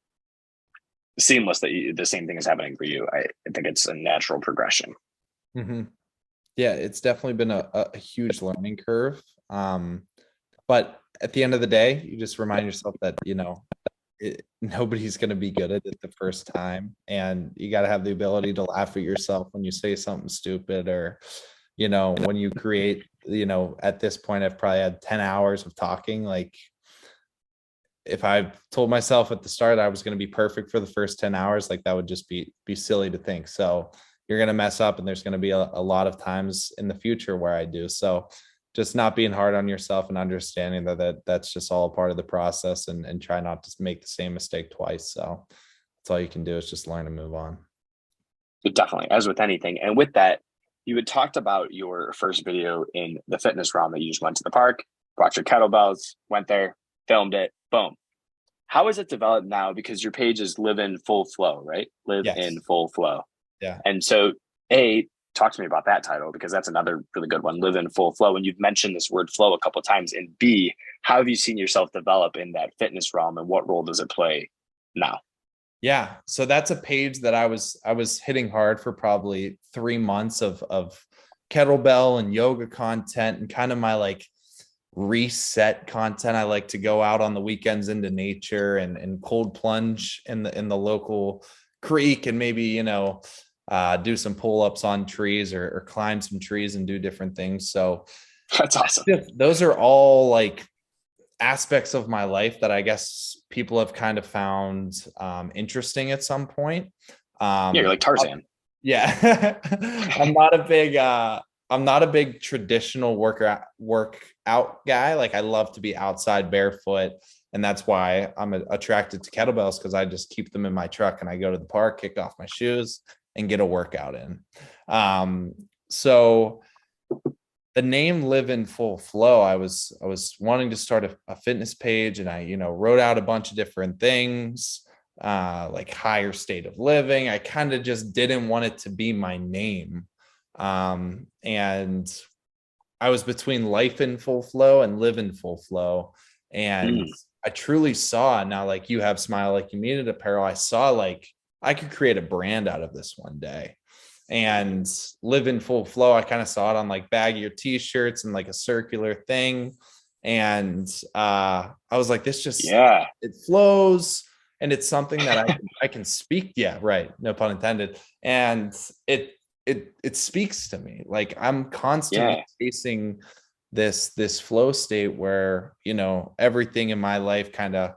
seamless that the same thing is happening for you. I think it's a natural progression. Mm-hmm. Yeah, it's definitely been a huge learning curve. But at the end of the day, you just remind yourself that, nobody's going to be good at it the first time. And you got to have the ability to laugh at yourself when you say something stupid or, when you create, at this point, I've probably had 10 hours of talking. Like if I told myself at the start I was going to be perfect for the first 10 hours, like that would just be silly to think. So you're going to mess up, and there's going to be a lot of times in the future where I do. So just not being hard on yourself and understanding that's just all a part of the process, and try not to make the same mistake twice. So that's all you can do, is just learn to move on. Definitely, as with anything. And with that, you had talked about your first video in the fitness realm, that you just went to the park, brought your kettlebells, went there, filmed it, boom. How is it developed now? Because your page is Live in Full Flow, right? Live in Yes. Full Flow. Yeah. And so, A, talk to me about that title, because that's another really good one, Live in Full Flow. And you've mentioned this word flow a couple of times. And B, how have you seen yourself develop in that fitness realm, and what role does it play now? Yeah. So that's a page that I was hitting hard for probably 3 months of kettlebell and yoga content, and kind of my like reset content. I like to go out on the weekends into nature and cold plunge in the local creek, and maybe, do some pull-ups on trees, or climb some trees and do different things. So That's awesome. those are all like aspects of my life that I guess people have kind of found interesting at some point. Yeah, you're like Tarzan. Yeah. I'm not a big traditional workout guy. Like, I love to be outside barefoot. And that's why I'm attracted to kettlebells, because I just keep them in my truck and I go to the park, kick off my shoes, and get a workout in. So the name Live in Full Flow, I was wanting to start a fitness page, and I, wrote out a bunch of different things, like higher state of living. I kind of just didn't want it to be my name. And I was between Life in Full Flow and Live in Full Flow. And I truly saw, now, like, you have Smile Like You Mean It apparel, I saw like I could create a brand out of this one day. And Live in Full Flow, I kind of saw it on like baggier t-shirts and like a circular thing. And I was like, this just, it flows, and it's something that I can speak. Yeah, right. No pun intended. And it speaks to me. Like, I'm constantly chasing this flow state where, everything in my life kind of,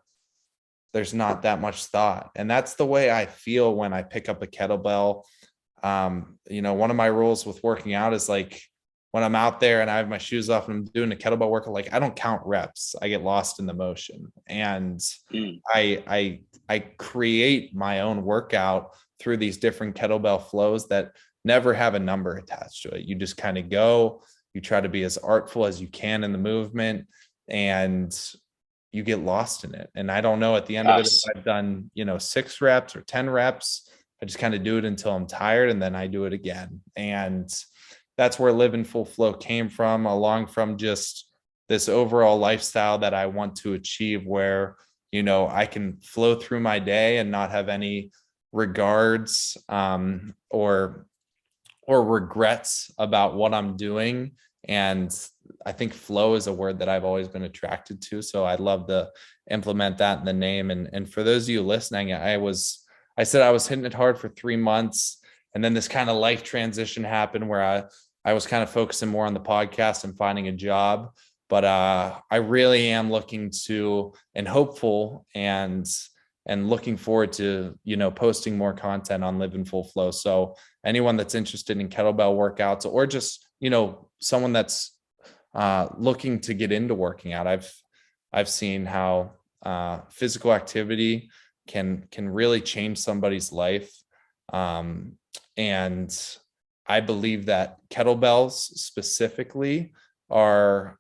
there's not that much thought. And that's the way I feel when I pick up a kettlebell. One of my rules with working out is like, when I'm out there and I have my shoes off and I'm doing a kettlebell workout, like, I don't count reps. I get lost in the motion, and I create my own workout through these different kettlebell flows that never have a number attached to it. You just kind of go, you try to be as artful as you can in the movement, and you get lost in it. And I don't know at the end of it, if I've done, 6 reps or 10 reps, I just kind of do it until I'm tired, and then I do it again. And that's where Live in Full Flow came from, along from just this overall lifestyle that I want to achieve, where, I can flow through my day and not have any regards, or regrets about what I'm doing. And I think flow is a word that I've always been attracted to. So I'd love to implement that in the name. And for those of you listening, I said I was hitting it hard for 3 months. And then this kind of life transition happened where I was kind of focusing more on the podcast and finding a job. But I really am looking to, and hopeful, and looking forward to, posting more content on Live in Full Flow. So anyone that's interested in kettlebell workouts, or just, someone that's looking to get into working out, I've seen how physical activity can really change somebody's life. And I believe that kettlebells specifically are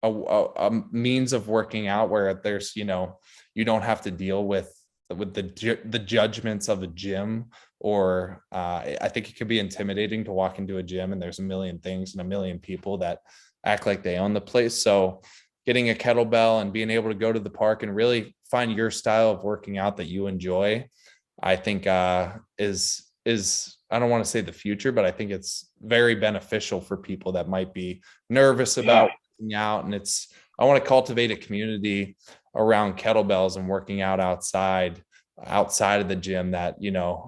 a means of working out where there's, you don't have to deal with the judgments of a gym, or I think it could be intimidating to walk into a gym and there's a million things and a million people that act like they own the place. So getting a kettlebell and being able to go to the park and really find your style of working out that you enjoy, I think is I don't want to say the future, but I think it's very beneficial for people that might be nervous about working out. And I want to cultivate a community around kettlebells and working out outside of the gym that,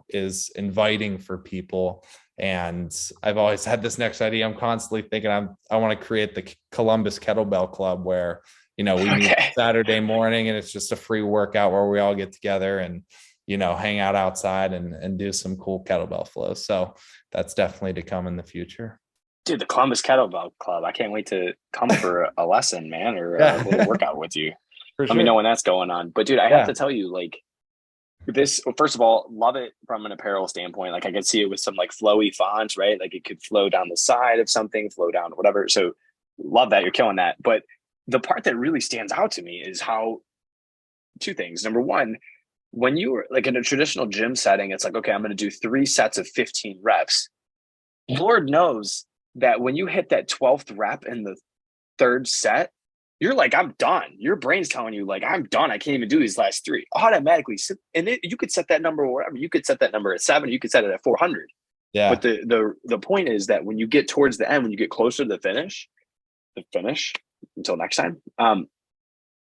is inviting for people. And I've always had this next idea. I'm constantly thinking I want to create the Columbus Kettlebell Club, where We meet Okay. Saturday morning and it's just a free workout where we all get together and, hang out outside and do some cool kettlebell flows. So that's definitely to come in the future. Dude, the Columbus Kettlebell Club. I can't wait to come for a lesson, man, or a little Yeah, workout with you. for Let me know sure. when that's going on. But dude, I have Yeah. to tell you, like this, well, first of all, love it from an apparel standpoint. Like I could see it with some like flowy fonts, right? Like it could flow down the side of something, flow down, whatever. So love that. You're killing that. But the part that really stands out to me is how two things. Number one, when you were like in a traditional gym setting, it's like, okay, I'm going to do 3 sets of 15 reps. Lord knows that when you hit that 12th rep in the third set, you're like, I'm done. Your brain's telling you, like, I'm done. I can't even do these last three. Automatically, you could set that number wherever. You could set that number at 7. You could set it at 400. But Yeah. the point is that when you get towards the end, when you get closer to the finish, until next time,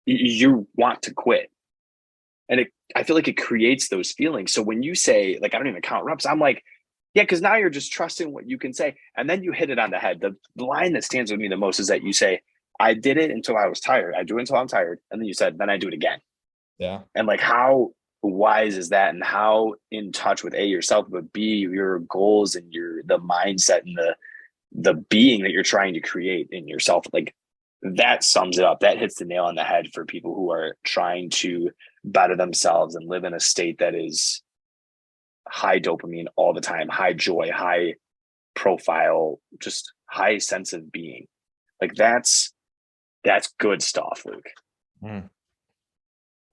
you want to quit, and I feel like it creates those feelings. So when you say, like, I don't even count reps, I'm like, yeah, because now you're just trusting what you can say. And then you hit it on the head. The line that stands with me the most is that you say, I did it until I was tired. I do it until I'm tired. And then you said, then I do it again. Yeah. And like, how wise is that? And how in touch with A, yourself, but B, your goals and the mindset and the being that you're trying to create in yourself. Like that sums it up. That hits the nail on the head for people who are trying to better themselves and live in a state that is high dopamine all the time, high joy, high profile, just high sense of being. Like that's good stuff, Luke. Mm.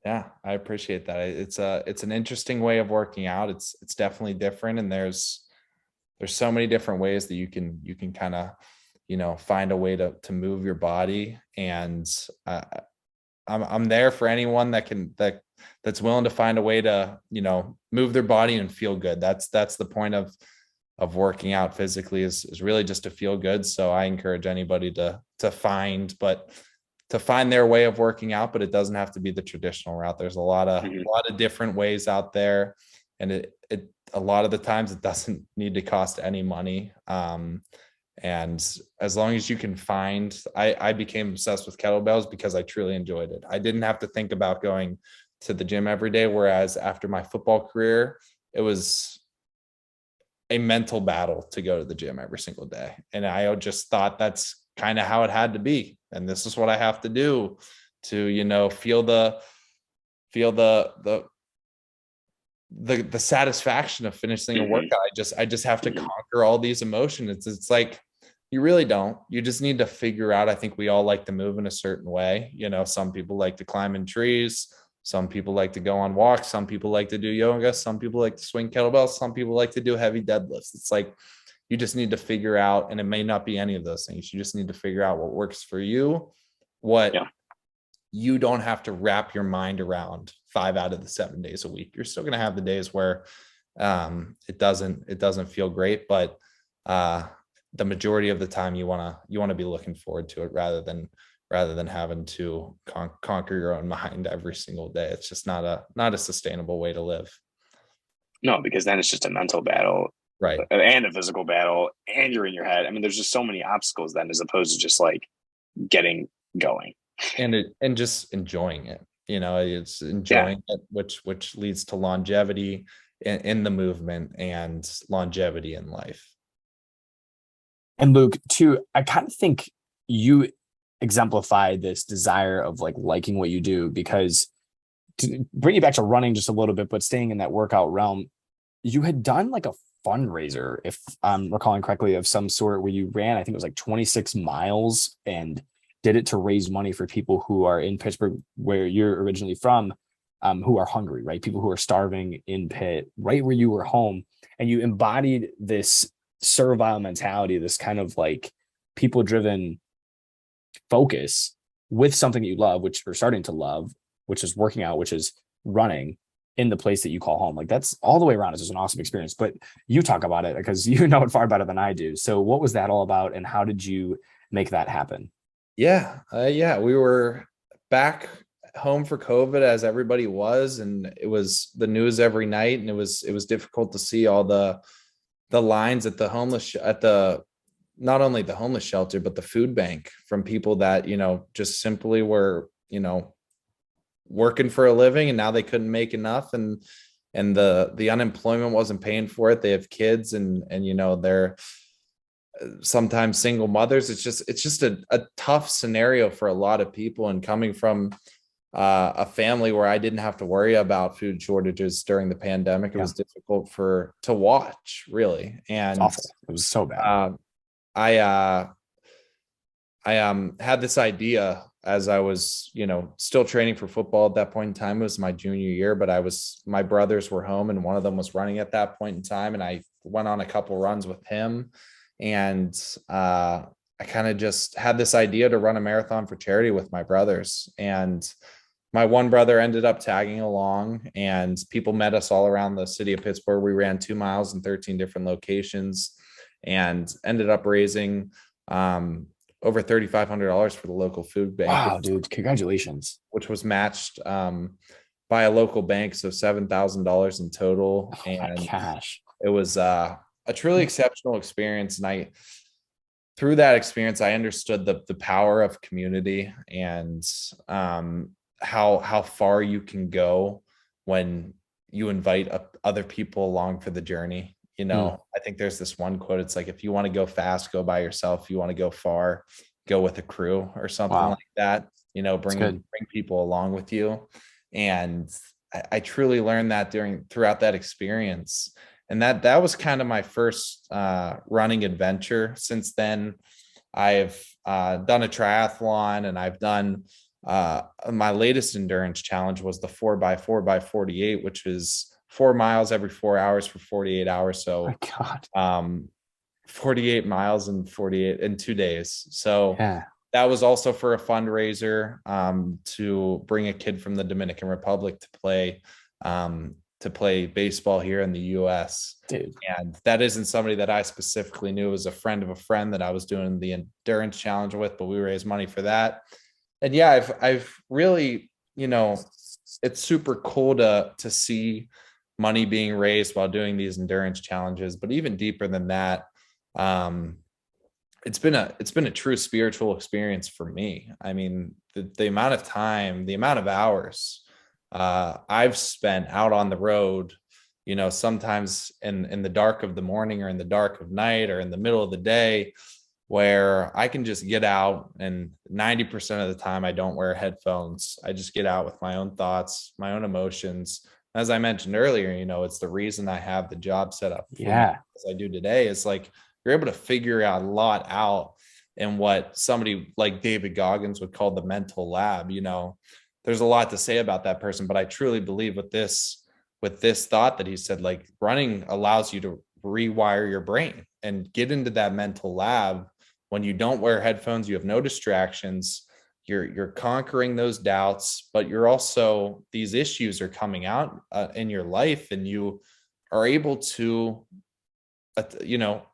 Yeah, I appreciate that. It's an interesting way of working out. It's definitely different, and there's so many different ways that you can kind of find a way to move your body. And I'm there for anyone that's willing to find a way to move their body and feel good. That's the point of working out physically is really just to feel good. So I encourage anybody to find their way of working out, but it doesn't have to be the traditional route. There's Mm-hmm. a lot of different ways out there, and it a lot of the times it doesn't need to cost any money. And as long as you can I became obsessed with kettlebells because I truly enjoyed it. I didn't have to think about going to the gym every day. Whereas after my football career, it was a mental battle to go to the gym every single day. And I just thought that's kind of how it had to be. And this is what I have to do to, feel the satisfaction of finishing a Mm-hmm. workout. I just have to conquer all these emotions. It's like, you really don't. You just need to figure out. I think we all like to move in a certain way. Some people like to climb in trees. Some people like to go on walks. Some people like to do yoga. Some people like to swing kettlebells. Some people like to do heavy deadlifts. It's like, you just need to figure out, and it may not be any of those things. You just need to figure out what works for you, what Yeah. you don't have to wrap your mind around 5 out of the 7 days a week. You're still going to have the days where it doesn't feel great, but the majority of the time you want to be looking forward to it rather than having to conquer your own mind every single day. It's just not a sustainable way to live. No, because then it's just a mental battle Right. and a physical battle, and you're in your head. I mean, there's just so many obstacles then, as opposed to just like getting going. And just enjoying it. It's Yeah. enjoying it, which leads to longevity in the movement and longevity in life. And Luke, too, I kind of think you exemplify this desire of like liking what you do, because to bring you back to running just a little bit, but staying in that workout realm, you had done like a fundraiser, if I'm recalling correctly, of some sort, where you ran, I think it was like 26 miles, and did it to raise money for people who are in Pittsburgh, where you're originally from, who are hungry, right? People who are starving in Pitt, right where you were home. And you embodied this servile mentality, this kind of like people driven focus with something that you love, which you're starting to love, which is working out, which is running in the place that you call home. Like that's all the way around. It's just an awesome experience. But you talk about it because you know it far better than I do. So what was that all about, and how did you make that happen? Yeah, we were back home for COVID, as everybody was, and it was the news every night, and it was difficult to see all the lines at the not only the homeless shelter, but the food bank, from people that just simply were working for a living, and now they couldn't make enough, and the unemployment wasn't paying for it. They have kids, and they're sometimes single mothers. It's just a tough scenario for a lot of people. And coming from a family where I didn't have to worry about food shortages during the pandemic, it was difficult to watch, really. And it's awful. It was so bad. I had this idea as I was, still training for football at that point in time. It was my junior year, but my brothers were home and one of them was running at that point in time. And I went on a couple runs with him, and I kind of just had this idea to run a marathon for charity with my brothers. And my one brother ended up tagging along, and people met us all around the city of Pittsburgh. We ran 2 miles in 13 different locations and ended up raising over $3,500 for the local food bank. Wow, dude, congratulations. Which was matched by a local bank, so $7,000 in total. Oh, and my gosh. It was a truly exceptional experience. And through that experience, I understood the power of community, and how far you can go when you invite other people along for the journey. I think there's this one quote. It's like, if you want to go fast, go by yourself. If you want to go far, go with a crew, or something like that. Bring people along with you. And I truly learned that throughout that experience. And that was kind of my first running adventure. Since then, I've done a triathlon, and I've done my latest endurance challenge was the 4x4x48, which is 4 miles every 4 hours for 48 hours. So, oh my God. 48 miles in 2 days. So that was also for a fundraiser to bring a kid from the Dominican Republic to play baseball here in the US. Dude. And that isn't somebody that I specifically knew. It was a friend of a friend that I was doing the endurance challenge with, but we raised money for that. And I've really, it's super cool to see money being raised while doing these endurance challenges. But even deeper than that, it's been a true spiritual experience for me. I mean, the amount of time, the amount of hours I've spent out on the road, sometimes in the dark of the morning, or in the dark of night, or in the middle of the day, where I can just get out, and 90% of the time I don't wear headphones. I just get out with my own thoughts, my own emotions. As I mentioned earlier, it's the reason I have the job set up as I do today. Is like, you're able to figure out a lot out in what somebody like David Goggins would call the mental lab. There's a lot to say about that person, but I truly believe with this thought that he said, like, running allows you to rewire your brain and get into that mental lab. When you don't wear headphones, you have no distractions. You're conquering those doubts, but you're also, these issues are coming out in your life, and you are able to,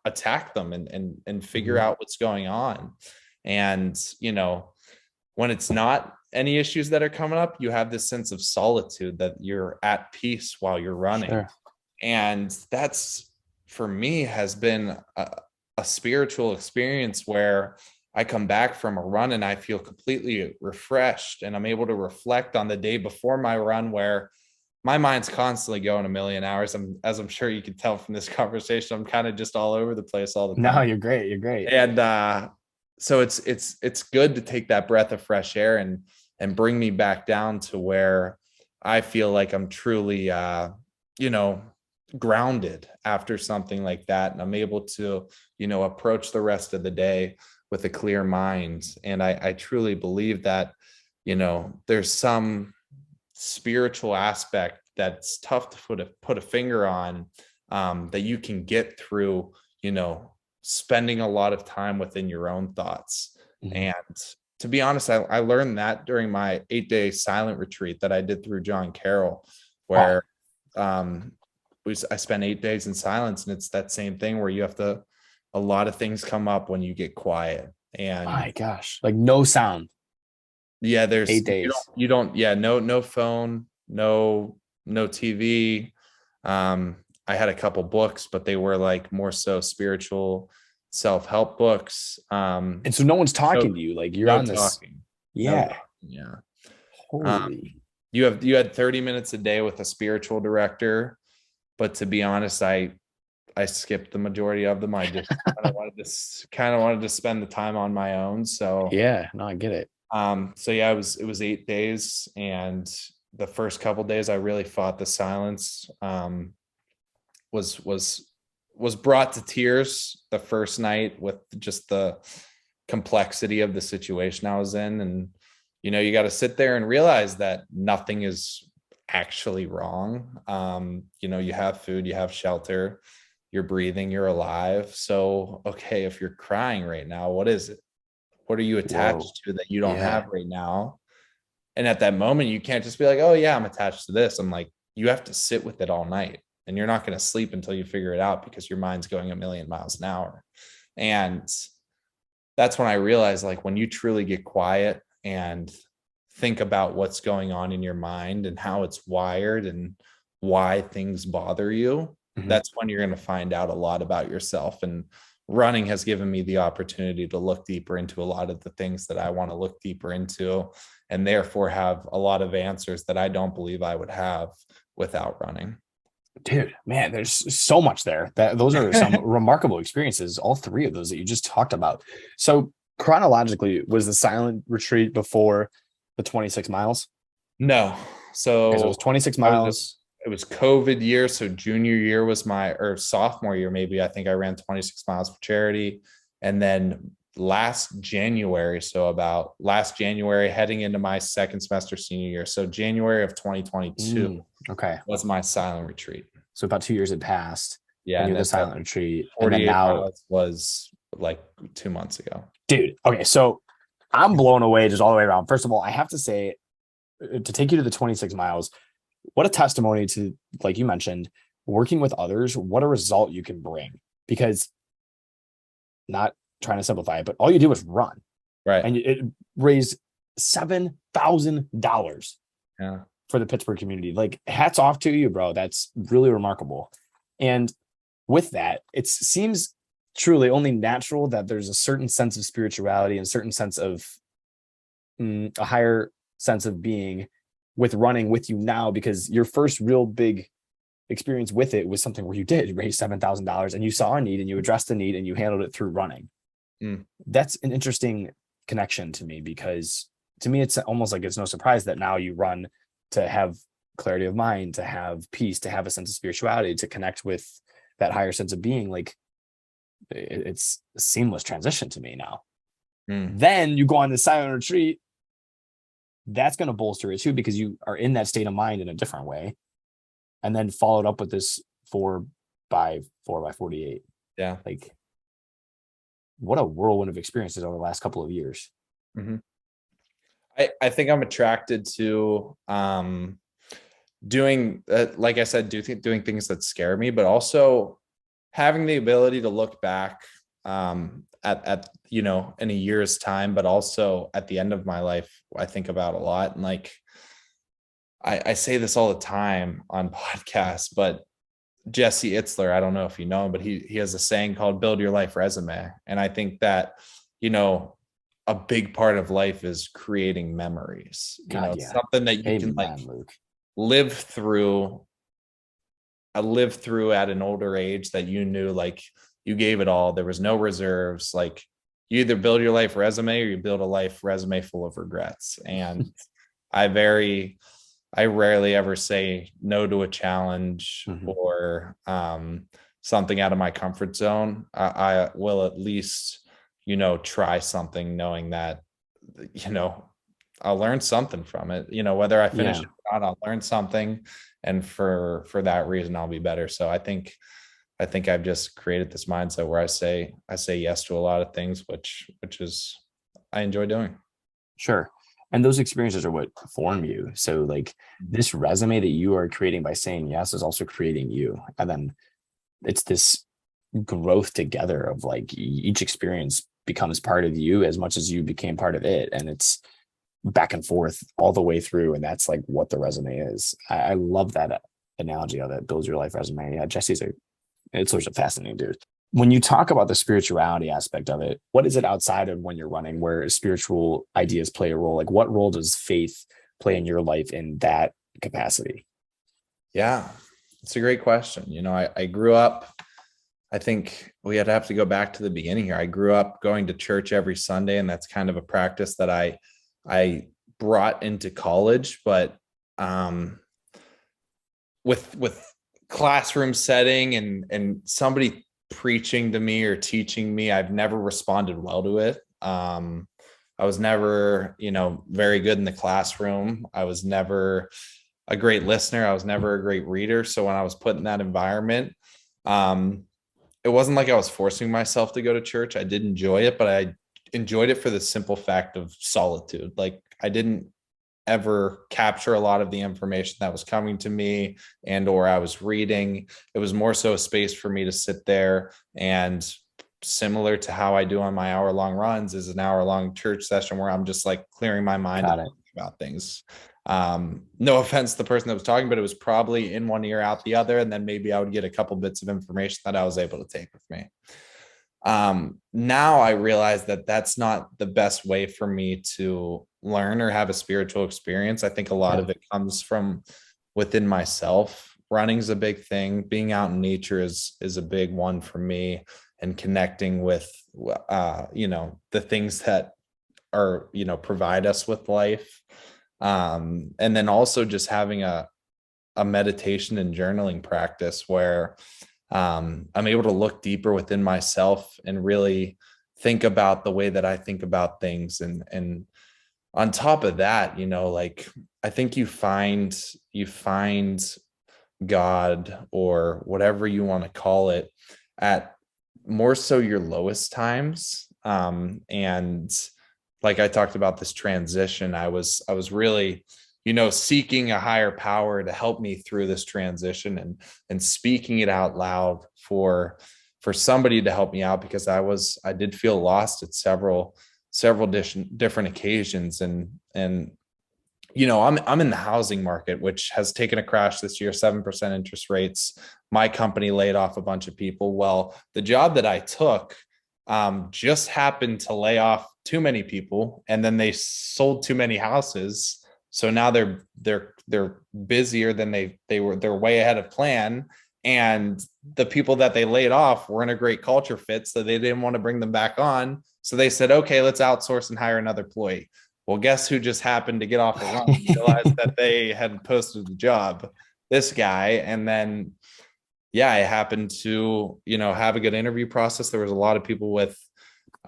attack them and figure out what's going on. And, when it's not any issues that are coming up, you have this sense of solitude, that you're at peace while you're running. Sure. And that's, for me, has been a spiritual experience where I come back from a run and I feel completely refreshed, and I'm able to reflect on the day before my run, where my mind's constantly going a million hours. As I'm sure you can tell from this conversation, I'm kind of just all over the place all the time. No, you're great. You're great. And so it's good to take that breath of fresh air and bring me back down to where I feel like I'm truly, grounded after something like that. And I'm able to, approach the rest of the day with a clear mind. And I truly believe that, there's some spiritual aspect that's tough to put a finger on, that you can get through, spending a lot of time within your own thoughts. Mm-hmm. And to be honest, I learned that during my 8-day silent retreat that I did through John Carroll, where I spent 8 days in silence. And it's that same thing where a lot of things come up when you get quiet. And my gosh, like no sound. Yeah, there's 8 days. No phone, no TV. I had a couple books, but they were like more so spiritual self-help books. And so no one's talking to you, like you're on this. Talking. Yeah. Yeah. Holy. You had 30 minutes a day with a spiritual director, but to be honest, I skipped the majority of them. I just kind of wanted to spend the time on my own. So Yeah, no, I get it. so yeah, it was 8 days, and the first couple days I really fought the silence. Was brought to tears the first night with just the complexity of the situation I was in. And you got to sit there and realize that nothing is actually wrong. You have food, you have shelter, you're breathing, you're alive. So okay, if you're crying right now, what is it? What are you attached to that you don't have right now? And at that moment, you can't just be like, oh yeah, I'm attached to this. I'm like, you have to sit with it all night, and you're not going to sleep until you figure it out, because your mind's going a million miles an hour. And that's when I realized, like, when you truly get quiet and think about what's going on in your mind and how it's wired and why things bother you, that's when you're going to find out a lot about yourself. And running has given me the opportunity to look deeper into a lot of the things that I want to look deeper into, and therefore have a lot of answers that I don't believe I would have without running. Dude, man, there's so much there. Those are some remarkable experiences, all three of those that you just talked about. So chronologically, was the silent retreat before the 26 miles? No. So, okay, so it was 26 miles. It was COVID year. So junior year was or sophomore year, maybe. I think I ran 26 miles for charity. And then last January, heading into my second semester senior year. So January of 2022 was my silent retreat. So about 2 years had passed. Yeah. And you had the silent retreat. 48 and then now was like 2 months ago. Dude. Okay. So I'm blown away just all the way around. First of all, I have to say, to take you to the 26 miles, what a testimony to, like you mentioned, working with others, what a result you can bring. Because, not trying to simplify it, but all you do is run. Right. And it raised $7,000 for the Pittsburgh community. Like, hats off to you, bro. That's really remarkable. And with that, it seems truly only natural that there's a certain sense of spirituality and a certain sense of a higher sense of being with running with you now, because your first real big experience with it was something where you did raise $7,000 and you saw a need and you addressed the need and you handled it through running. That's an interesting connection to me, because to me, it's almost like it's no surprise that now you run to have clarity of mind, to have peace, to have a sense of spirituality, to connect with that higher sense of being. Like, it's a seamless transition to me now. Then you go on the silent retreat. That's going to bolster it too, because you are in that state of mind in a different way. And then followed up with this 4x48. Yeah. Like, what a whirlwind of experiences over the last couple of years. I think I'm attracted to doing, like I said, doing things that scare me, but also having the ability to look back at in a year's time, but also at the end of my life, I think about a lot. And like, I say this all the time on podcasts, but Jesse Itzler, I don't know if you know him, but he has a saying called build your life resume. And I think that, a big part of life is creating memories, something that you can live through at an older age, that you knew, like, you gave it all. There was no reserves. Like, you either build your life resume or you build a life resume full of regrets. And I rarely ever say no to a challenge or something out of my comfort zone. I will at least, try something, knowing that, I'll learn something from it. Whether I finish it or not, I'll learn something. And for that reason, I'll be better. So I think I've just created this mindset where I say yes to a lot of things, which is I enjoy doing. Sure. And those experiences are what form you. So like, this resume that you are creating by saying yes is also creating you. And then it's this growth together of, like, each experience becomes part of you as much as you became part of it. And it's back and forth all the way through. And that's like what the resume is. I love that analogy of that builds your life resume. Yeah, Jesse's a fascinating dude. When you talk about the spirituality aspect of it, what is it outside of when you're running where spiritual ideas play a role? Like, what role does faith play in your life in that capacity? Yeah, it's a great question. You know, I grew up, I think we had to have to go back to the beginning here. I grew up going to church every Sunday, and that's kind of a practice that I brought into college, but with classroom setting and somebody preaching to me or teaching me, I've never responded well to it. I was never, you know, very good in the classroom. I was never a great listener. I was never a great reader. So when I was put in that environment, it wasn't like I was forcing myself to go to church. I did enjoy it, but I enjoyed it for the simple fact of solitude. Like I didn't ever capture a lot of the information that was coming to me and or I was reading. It was more so a space for me to sit there, and similar to how I do on my hour-long runs is an hour-long church session where I'm just like clearing my mind about things. No offense to the person that was talking, but it was probably in one ear out the other, and then maybe I would get a couple bits of information that I was able to take with me. Now I realize that that's not the best way for me to learn or have a spiritual experience. I think a lot of it comes from within myself. Running's a big thing. Being out in nature is a big one for me, and connecting with, you know, the things that are, you know, provide us with life. And then also just having a meditation and journaling practice where I'm able to look deeper within myself and really think about the way that I think about things. And on top of that, you know, like I think you find God or whatever you want to call it at more so your lowest times. And like I talked about this transition, I was really, you know, seeking a higher power to help me through this transition and speaking it out loud for somebody to help me out, because I did feel lost at several different occasions. And you know, I'm in the housing market, which has taken a crash this year, 7% interest rates. My company laid off a bunch of people. Well, the job that I took just happened to lay off too many people, and then they sold too many houses. So now they're busier than they were. They're way ahead of plan. And the people that they laid off weren't a great culture fit, so they didn't want to bring them back on. So they said, okay, let's outsource and hire another employee. Well, guess who just happened to get off a run and realized that they had posted the job? This guy. And then, yeah, I happened to, you know, have a good interview process. There was a lot of people with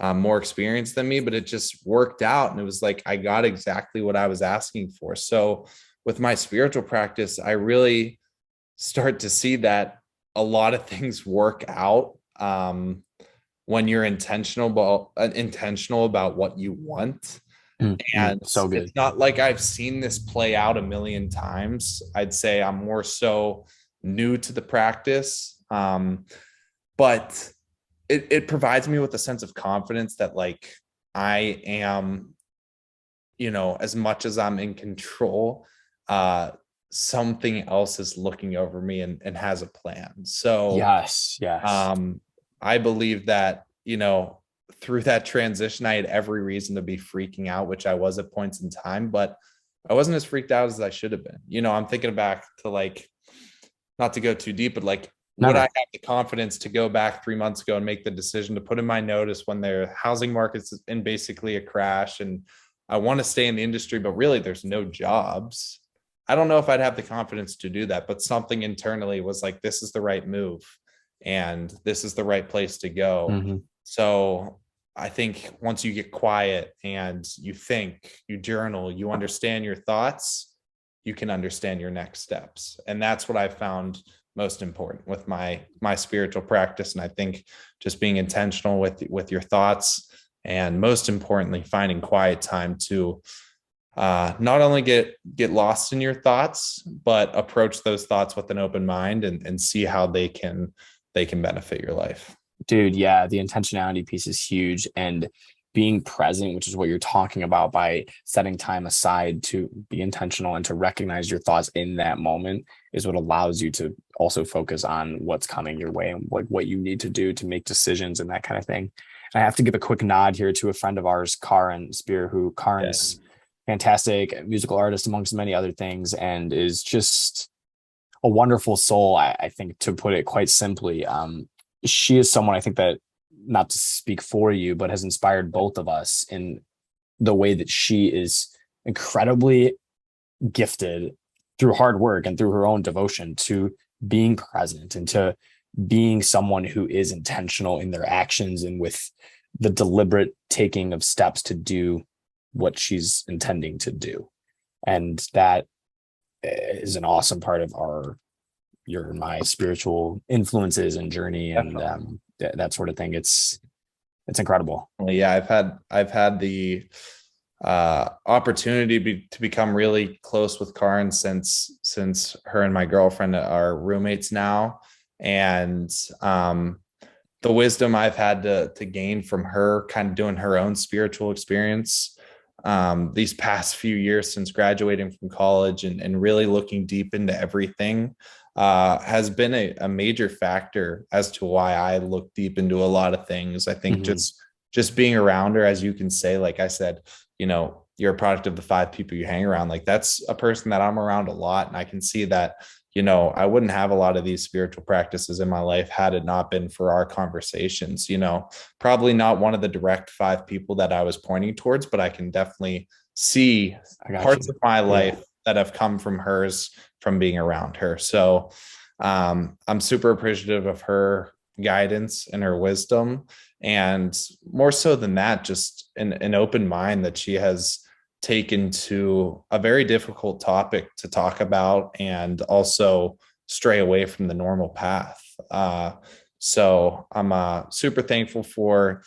more experience than me, but it just worked out. And it was like, I got exactly what I was asking for. So with my spiritual practice, I really start to see that a lot of things work out when you're intentional about what you want. And so good. It's not like I've seen this play out a million times. I'd say I'm more so new to the practice. But it provides me with a sense of confidence that like I am, you know, as much as I'm in control, something else is looking over me and has a plan. So yes. I believe that, you know, through that transition, I had every reason to be freaking out, which I was at points in time, but I wasn't as freaked out as I should have been. You know, I'm thinking back to like, not to go too deep, but like, would I have the confidence to go back 3 months ago and make the decision to put in my notice when their housing market's in basically a crash and I want to stay in the industry, but really there's no jobs? I don't know if I'd have the confidence to do that, but something internally was like, this is the right move and this is the right place to go. Mm-hmm. So I think once you get quiet and you think, you journal, you understand your thoughts, you can understand your next steps. And that's what I found most important with my spiritual practice. And I think just being intentional with your thoughts, and most importantly, finding quiet time to not only get lost in your thoughts, but approach those thoughts with an open mind and see how they can benefit your life. Dude, yeah, the intentionality piece is huge, and being present, which is what you're talking about, by setting time aside to be intentional and to recognize your thoughts in that moment, is what allows you to also focus on what's coming your way and what you need to do to make decisions and that kind of thing. I have to give a quick nod here to a friend of ours, Karin Spear, who Karin's fantastic musical artist amongst many other things, and is just a wonderful soul. I think, to put it quite simply, she is someone I think that, not to speak for you, but has inspired both of us in the way that she is incredibly gifted through hard work and through her own devotion to being present and to being someone who is intentional in their actions and with the deliberate taking of steps to do what she's intending to do. And that is an awesome part of your and my spiritual influences and journey, and that sort of thing. It's incredible. Yeah, I've had the opportunity to become really close with Karin since her and my girlfriend are roommates now, and the wisdom I've had to gain from her, kind of doing her own spiritual experience these past few years since graduating from college, and really looking deep into everything, has been a major factor as to why I look deep into a lot of things. I think just being around her, as you can say, like I said, you're a product of the 5 people you hang around. Like, that's a person that I'm around a lot. And I can see that, I wouldn't have a lot of these spiritual practices in my life had it not been for our conversations. Probably not one of the direct 5 people that I was pointing towards, but I can definitely see parts of my life that have come from hers, from being around her. So I'm super appreciative of her guidance and her wisdom. And more so than that, just an open mind that she has taken to a very difficult topic to talk about, and also stray away from the normal path. So I'm super thankful for,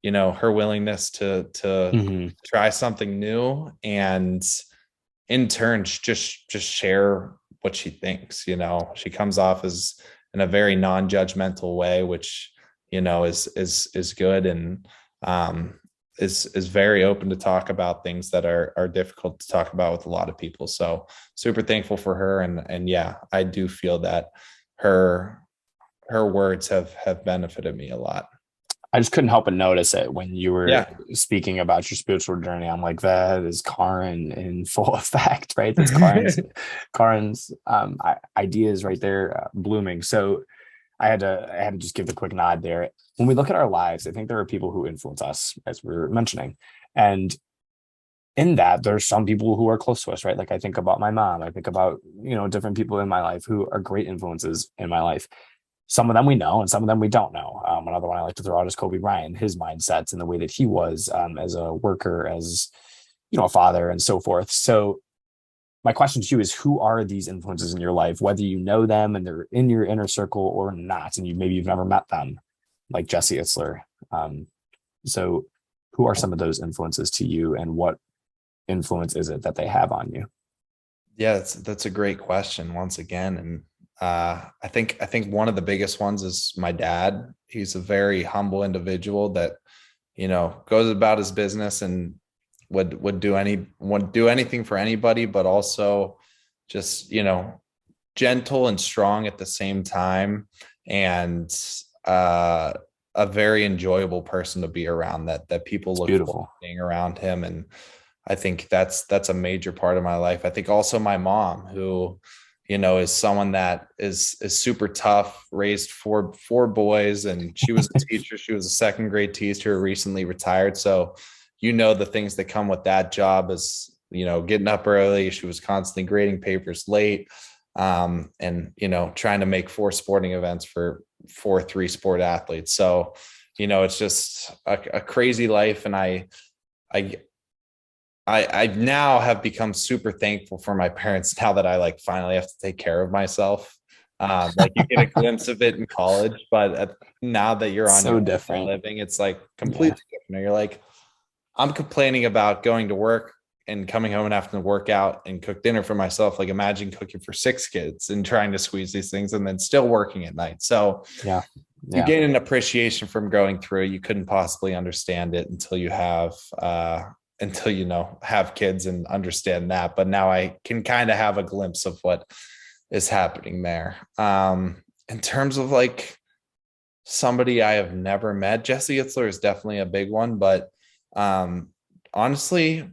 her willingness to try something new, and in turn just share what she thinks. She comes off as in a very non-judgmental way, which is good, and is very open to talk about things that are difficult to talk about with a lot of people. So super thankful for her, and yeah, I do feel that her words have benefited me a lot. I just couldn't help but notice it when you were speaking about your spiritual journey. I'm like, that is Karin in full effect, right? That's Karin's ideas right there, blooming. So I had to just give the quick nod there. When we look at our lives, I think there are people who influence us, as we were mentioning. And in that, there's some people who are close to us, right? Like, I think about my mom. I think about, different people in my life who are great influences in my life. Some of them we know, and some of them we don't know. Another one I like to throw out is Kobe Bryant, his mindsets and the way that he was as a worker, as, a father, and so forth. So my question to you is, who are these influences in your life, whether you know them and they're in your inner circle or not, and maybe you've never met them, like Jesse Itzler. So who are some of those influences to you, and what influence is it that they have on you? Yeah, that's a great question once again. And I think one of the biggest ones is my dad. He's a very humble individual that, goes about his business and would do anything for anybody, but also just, gentle and strong at the same time, and a very enjoyable person to be around, that people look forward to being around him. And I think that's a major part of my life. I think also my mom, who, is someone that is super tough, raised four boys, and she was a teacher. She was a 2nd grade teacher, recently retired. So, the things that come with that job is, getting up early. She was constantly grading papers late, and, trying to make 4 sporting events for 4 3-sport athletes. So, it's just a crazy life. And I now have become super thankful for my parents, now that I finally have to take care of myself. You get a glimpse of it in college, but now that you're on your different living, it's completely different. You're like, I'm complaining about going to work and coming home and having to work out and cook dinner for myself. Imagine cooking for 6 kids and trying to squeeze these things, and then still working at night. So you gain an appreciation from going through it. You couldn't possibly understand it until you have have kids and understand that. But now I can kind of have a glimpse of what is happening there. In terms of somebody I have never met, Jesse Itzler is definitely a big one. But honestly,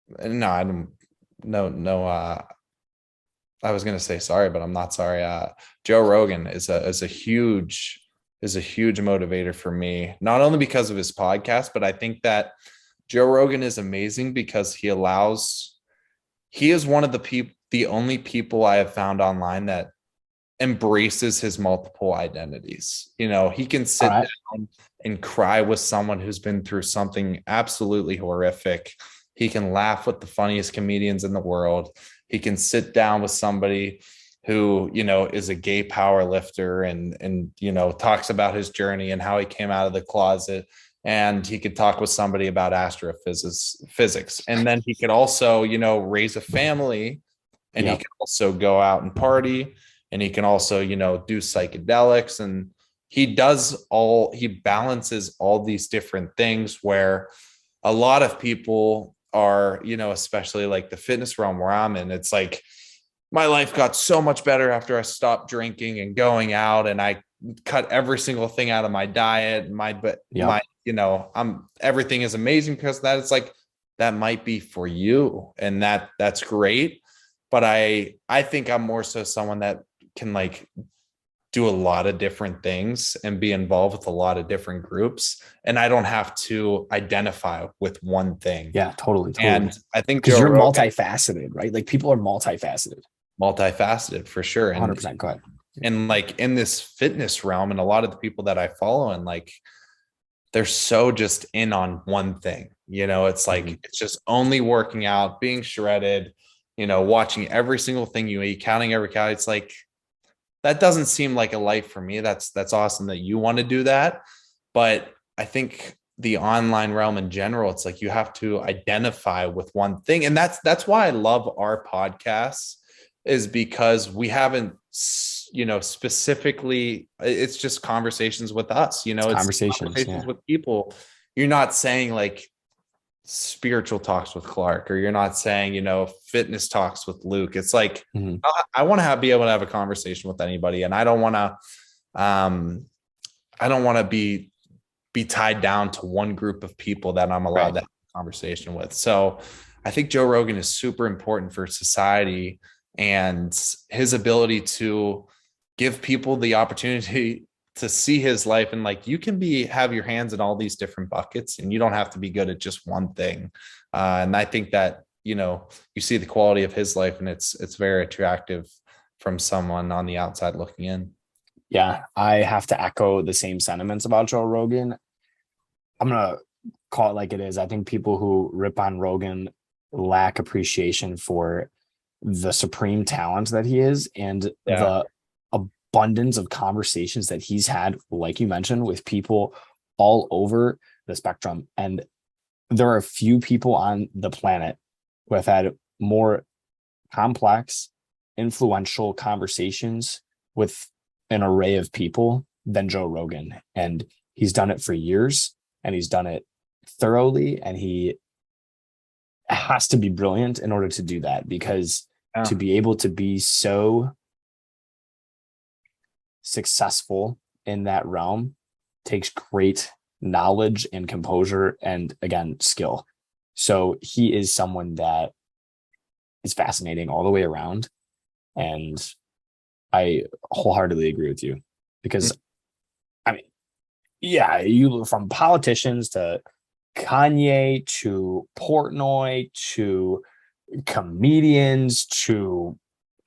No, I don't. No. I was gonna say sorry, but I'm not sorry. Joe Rogan is a huge motivator for me, not only because of his podcast, but I think that Joe Rogan is amazing because he is one of the only people I have found online that embraces his multiple identities. You know, he can sit down and cry with someone who's been through something absolutely horrific. He can laugh with the funniest comedians in the world. He can sit down with somebody who, you know, is a gay power lifter and you know, talks about his journey and how he came out of the closet. And he could talk with somebody about physics. And then he could also, you know, raise a family, and he can also go out and party, and he can also, you know, do psychedelics. And he balances all these different things where a lot of people are, you know, especially like the fitness realm where I'm in, it's like, my life got so much better after I stopped drinking and going out, and I cut every single thing out of my diet. You know, everything is amazing because of that. It's like, that might be for you, and that's great. But I think I'm more so someone that can like do a lot of different things and be involved with a lot of different groups, and I don't have to identify with one thing. Yeah, totally. And I think because you're multifaceted, right? Like people are multifaceted for sure. And 100%. Go ahead. And like in this fitness realm, and a lot of the people that I follow, and like, they're so just in on one thing, you know, it's like, it's just only working out, being shredded, you know, watching every single thing you eat, counting every calorie. It's like, that doesn't seem like a life for me. That's awesome that you want to do that. But I think the online realm in general, it's like, you have to identify with one thing. And that's why I love our podcasts, is because we haven't, you know, specifically, it's just conversations with us, you know, it's conversations with people. You're not saying like spiritual talks with Clark, or you're not saying, you know, fitness talks with Luke. It's like, I want to be able to have a conversation with anybody. And I don't want to be tied down to one group of people that I'm allowed to have a conversation with. So I think Joe Rogan is super important for society, and his ability to give people the opportunity to see his life. And like, you can have your hands in all these different buckets, and you don't have to be good at just one thing. And I think that, you know, you see the quality of his life, and it's very attractive from someone on the outside looking in. Yeah, I have to echo the same sentiments about Joe Rogan. I'm going to call it like it is. I think people who rip on Rogan lack appreciation for the supreme talent that he is, and the abundance of conversations that he's had, like you mentioned, with people all over the spectrum. And there are a few people on the planet who have had more complex, influential conversations with an array of people than Joe Rogan. And he's done it for years, and he's done it thoroughly, and he has to be brilliant in order to do that, because to be able to be so successful in that realm takes great knowledge and composure, and again, skill. So he is someone that is fascinating all the way around. And I wholeheartedly agree with you, because I mean, yeah, you, from politicians to Kanye to Portnoy to comedians to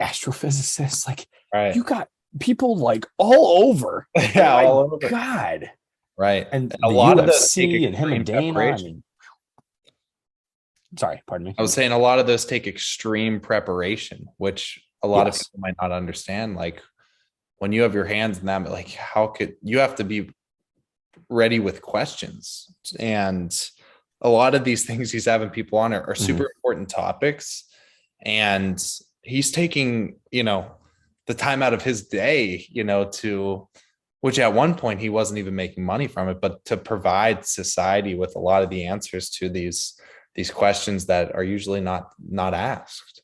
astrophysicists, like you got people like all over. Yeah, all over. God. Right. And a the lot UFC of those take and him and Dana. I mean, sorry, pardon me. I was saying a lot of those take extreme preparation, which a lot of people might not understand. Like, when you have your hands in that, like, how could you have to be ready with questions? And a lot of these things he's having people on are super important topics. And he's taking, you know, the time out of his day, you know, which at one point he wasn't even making money from it, but to provide society with a lot of the answers to these questions that are usually not asked.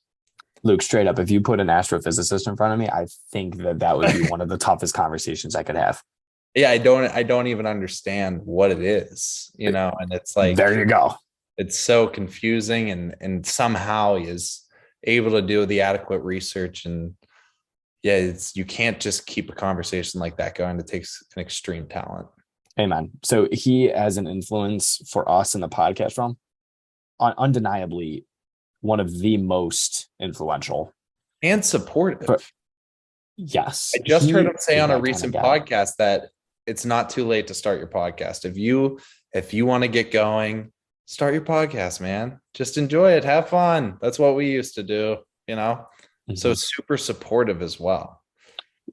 Luke, straight up, if you put an astrophysicist in front of me, I think that would be one of the toughest conversations I could have. Yeah, I don't even understand what it is, you know, and it's like, there you go. it's so confusing, and somehow he is able to do the adequate research. And yeah, you can't just keep a conversation like that going. It takes an extreme talent. Hey man. So he as an influence for us in the podcast realm, undeniably one of the most influential And supportive. but yes, I just heard him say on a that kind of recent guy. podcast that it's not too late to start your podcast. If you want to get going, start your podcast, man. Just enjoy it. Have fun. That's what we used to do, you know? So super supportive as well.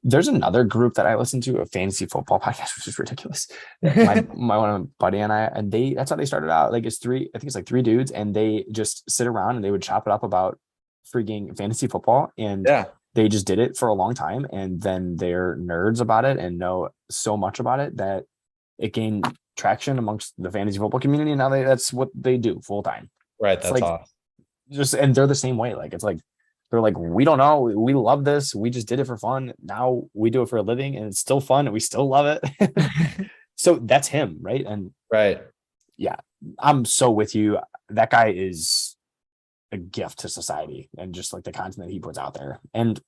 There's another group that I listen to, a fantasy football podcast, which is ridiculous. My one buddy and I, and that's how they started out. Like I think it's like three dudes, and they just sit around and they would chop it up about freaking fantasy football. And Yeah. they just did it for a long time. And then they're nerds about it and know so much about it that it gained traction amongst the fantasy football community. And now that's what they do full time. Right. It's That's like, awesome. and they're the same way. Like, it's like, they're like, we don't know. We love this. We just did it for fun. Now we do it for a living, and it's still fun, and we still love it. So that's him, right? And right. Yeah, I'm so with you. That guy is a gift to society, and just like the content that he puts out there. And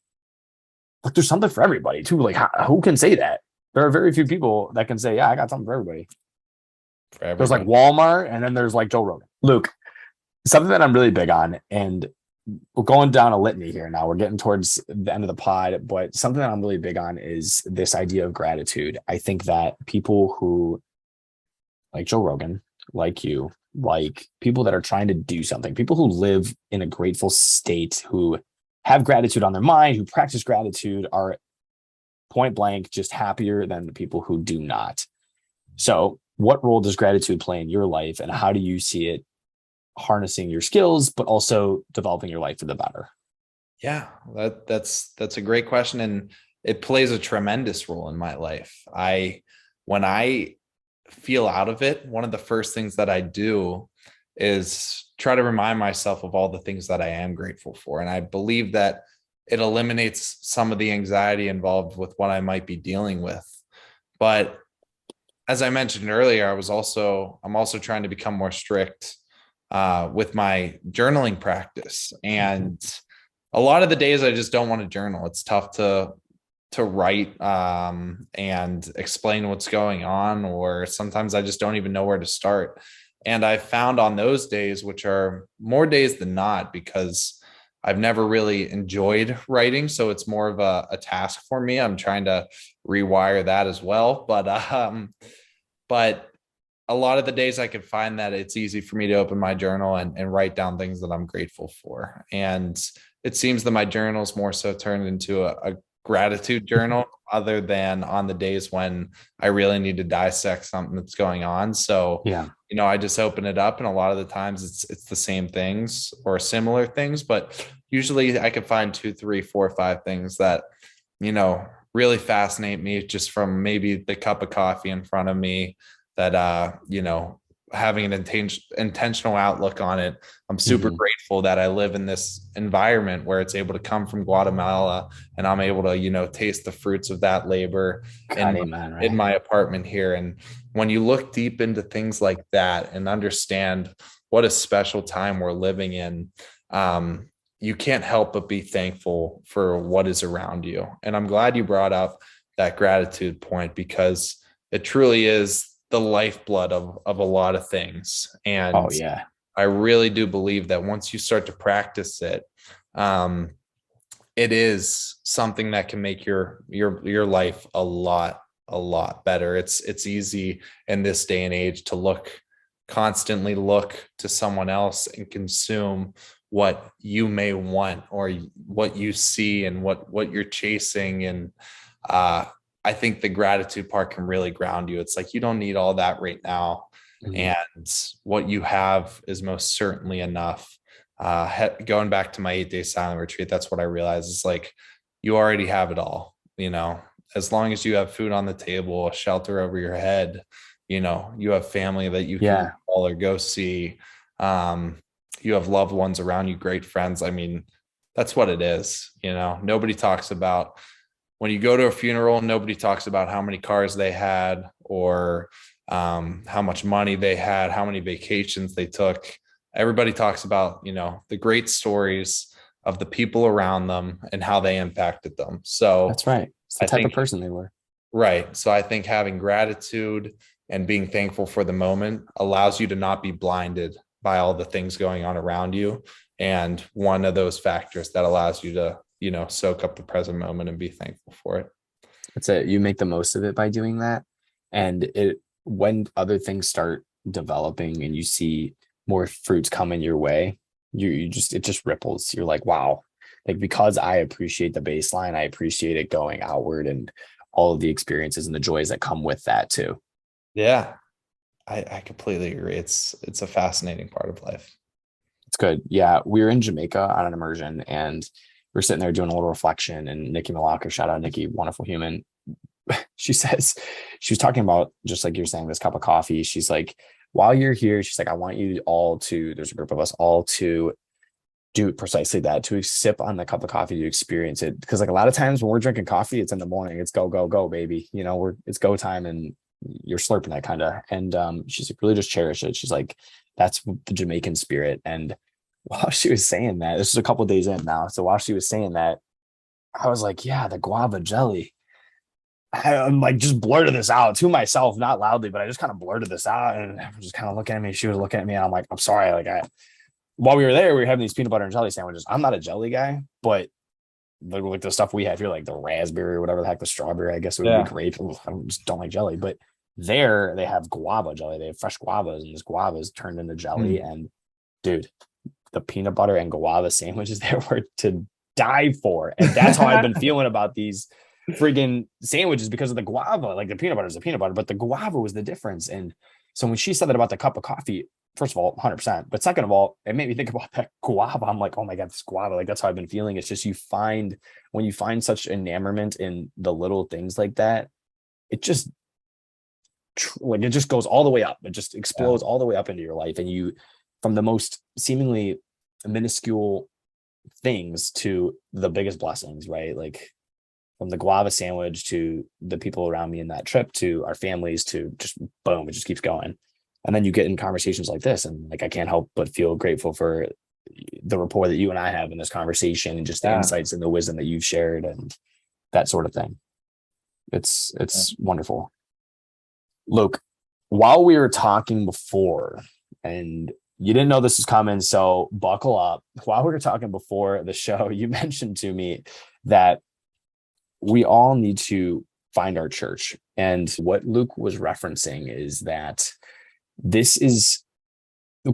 like, there's something for everybody too. Like, who can say that? There are very few people that can say, yeah, I got something for everybody. There's like Walmart, and then there's like Joe Rogan. Luke, something that I'm really big on, and we're going down a litany here now. We're getting towards the end of the pod, but something that I'm really big on is this idea of gratitude. I think that people who, like Joe Rogan, like you, like people that are trying to do something, people who live in a grateful state, who have gratitude on their mind, who practice gratitude, are point blank just happier than the people who do not. So what role does gratitude play in your life, and how do you see it harnessing your skills, but also developing your life for the better? Yeah, that's a great question. And it plays a tremendous role in my life. When I feel out of it, one of the first things that I do is try to remind myself of all the things that I am grateful for. And I believe that it eliminates some of the anxiety involved with what I might be dealing with. But as I mentioned earlier, I'm also trying to become more strict with my journaling practice. And a lot of the days I just don't want to journal. It's tough to write and explain what's going on, or sometimes I just don't even know where to start. And I found on those days, which are more days than not, because I've never really enjoyed writing, so it's more of a task for me. I'm trying to rewire that as well. But a lot of the days I could find that it's easy for me to open my journal and write down things that I'm grateful for. And it seems that my journal's more so turned into a gratitude journal, other than on the days when I really need to dissect something that's going on. So, Yeah, I just open it up, and a lot of the times it's the same things or similar things, but usually I could find 2, 3, 4, 5 things that, really fascinate me, just from maybe the cup of coffee in front of me, that having an intentional outlook on it. I'm super grateful that I live in this environment where it's able to come from Guatemala, and I'm able to taste the fruits of that labor in my apartment here. And when you look deep into things like that and understand what a special time we're living in, you can't help but be thankful for what is around you. And I'm glad you brought up that gratitude point, because it truly is the lifeblood of a lot of things. And I really do believe that once you start to practice it, it is something that can make your life a lot better. It's easy in this day and age to constantly look to someone else and consume what you may want, or what you see and what you're chasing. And I think the gratitude part can really ground you. It's like, you don't need all that right now. And what you have is most certainly enough. Going back to my 8-day silent retreat, that's what I realized. Is like, you already have it all, as long as you have food on the table, a shelter over your head, you have family that you can call or go see. You have loved ones around you, great friends. I mean, that's what it is. Nobody talks about, when you go to a funeral, nobody talks about how many cars they had, or how much money they had, how many vacations they took. everybody talks about, the great stories of the people around them and how they impacted them. So That's right. It's the type of person they were. Right. So I think having gratitude and being thankful for the moment allows you to not be blinded by all the things going on around you. And one of those factors that allows you to, soak up the present moment and be thankful for it. That's it. You make the most of it by doing that. And when other things start developing and you see more fruits coming your way, it just ripples. You're like, wow, like, because I appreciate the baseline, I appreciate it going outward and all of the experiences and the joys that come with that too. Yeah, I completely agree. It's a fascinating part of life. It's good. Yeah. We were in Jamaica on an immersion and we're sitting there doing a little reflection, and Nikki Malaka, shout out Nikki, wonderful human. She says, she was talking about, just like you're saying, this cup of coffee. She's like, while you're here, she's like, I want you all to, there's a group of us all to do precisely that, to sip on the cup of coffee, to experience it. Because like a lot of times when we're drinking coffee, it's in the morning, it's go, go, go, baby. It's go time and you're slurping that kind of. And she's like, really just cherish it. She's like, that's the Jamaican spirit. And while she was saying that, this is a couple of days in now. So while she was saying that, I was like, yeah, the guava jelly. I'm like, just blurted this out to myself, not loudly, but I just kind of blurted this out, and I was just kind of looking at me. She was looking at me, and I'm like, I'm sorry. Like, while we were there, we were having these peanut butter and jelly sandwiches. I'm not a jelly guy, but like the stuff we have here, like the raspberry or whatever the heck, the strawberry, I guess it would be grape. I just don't like jelly, but there they have guava jelly. They have fresh guavas, and this guava is turned into jelly. And dude, the peanut butter and guava sandwiches there were to die for. And that's how I've been feeling about these friggin' sandwiches, because of the guava. Like, the peanut butter is the peanut butter, but the guava was the difference. And so when she said that about the cup of coffee, first of all, 100%, but second of all, it made me think about that guava. I'm like, oh my God, this guava, like, that's how I've been feeling. It's just, when you find such enamorment in the little things like that, it just goes all the way up. It just explodes all the way up into your life. And you, from the most seemingly minuscule things to the biggest blessings, right? Like, from the guava sandwich to the people around me in that trip to our families, to just boom, it just keeps going. And then you get in conversations like this, and like, I can't help but feel grateful for the rapport that you and I have in this conversation, and just the insights and the wisdom that you've shared and that sort of thing. It's wonderful. Luke, while we were talking before, and you didn't know this was coming, so buckle up. While we were talking before the show, you mentioned to me that we all need to find our church. And what Luke was referencing is that this is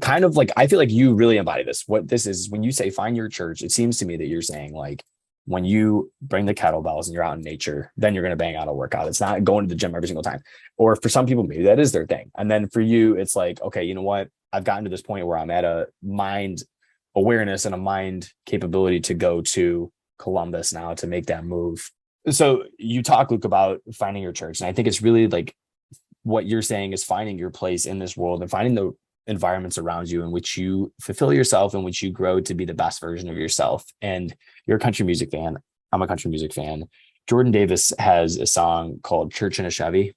kind of like, I feel like you really embody this. What this is, when you say find your church, it seems to me that you're saying, like, when you bring the kettlebells and you're out in nature, then you're going to bang out a workout. It's not going to the gym every single time. Or for some people, maybe that is their thing. And then for you, it's like, okay, you know what? I've gotten to this point where I'm at a mind awareness and a mind capability to go to Columbus now to make that move. So you talk, Luke, about finding your church. And I think it's really like what you're saying is finding your place in this world and finding the environments around you in which you fulfill yourself, in which you grow to be the best version of yourself. And you're a country music fan. I'm a country music fan. Jordan Davis has a song called Church in a Chevy.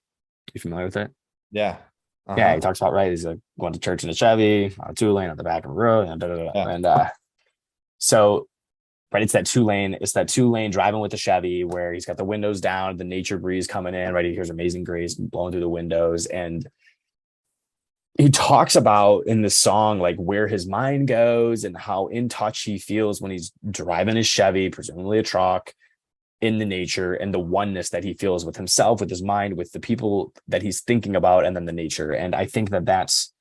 You familiar with it? Yeah. Yeah, he talks about, right, he's like going to church in a Chevy on a 2-lane on the back of the road, and so right, it's that 2-lane driving with the Chevy, where he's got the windows down, the nature breeze coming in, right? He hears Amazing Grace blowing through the windows. And he talks about in the song, like, where his mind goes and how in touch he feels when he's driving his Chevy, presumably a truck, in the nature, and the oneness that he feels with himself, with his mind, with the people that he's thinking about, and then the nature. And I think that that's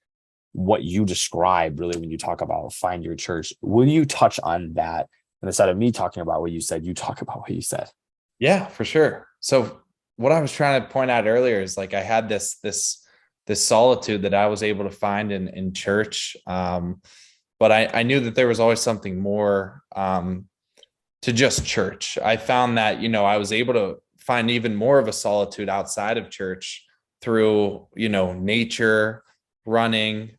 what you describe really when you talk about find your church. Will you touch on that? And instead of me talking about what you said, you talk about what you said. Yeah, for sure. So what I was trying to point out earlier is, like, I had this solitude that I was able to find in church. But I knew that there was always something more to just church. I found that, I was able to find even more of a solitude outside of church through, nature, running,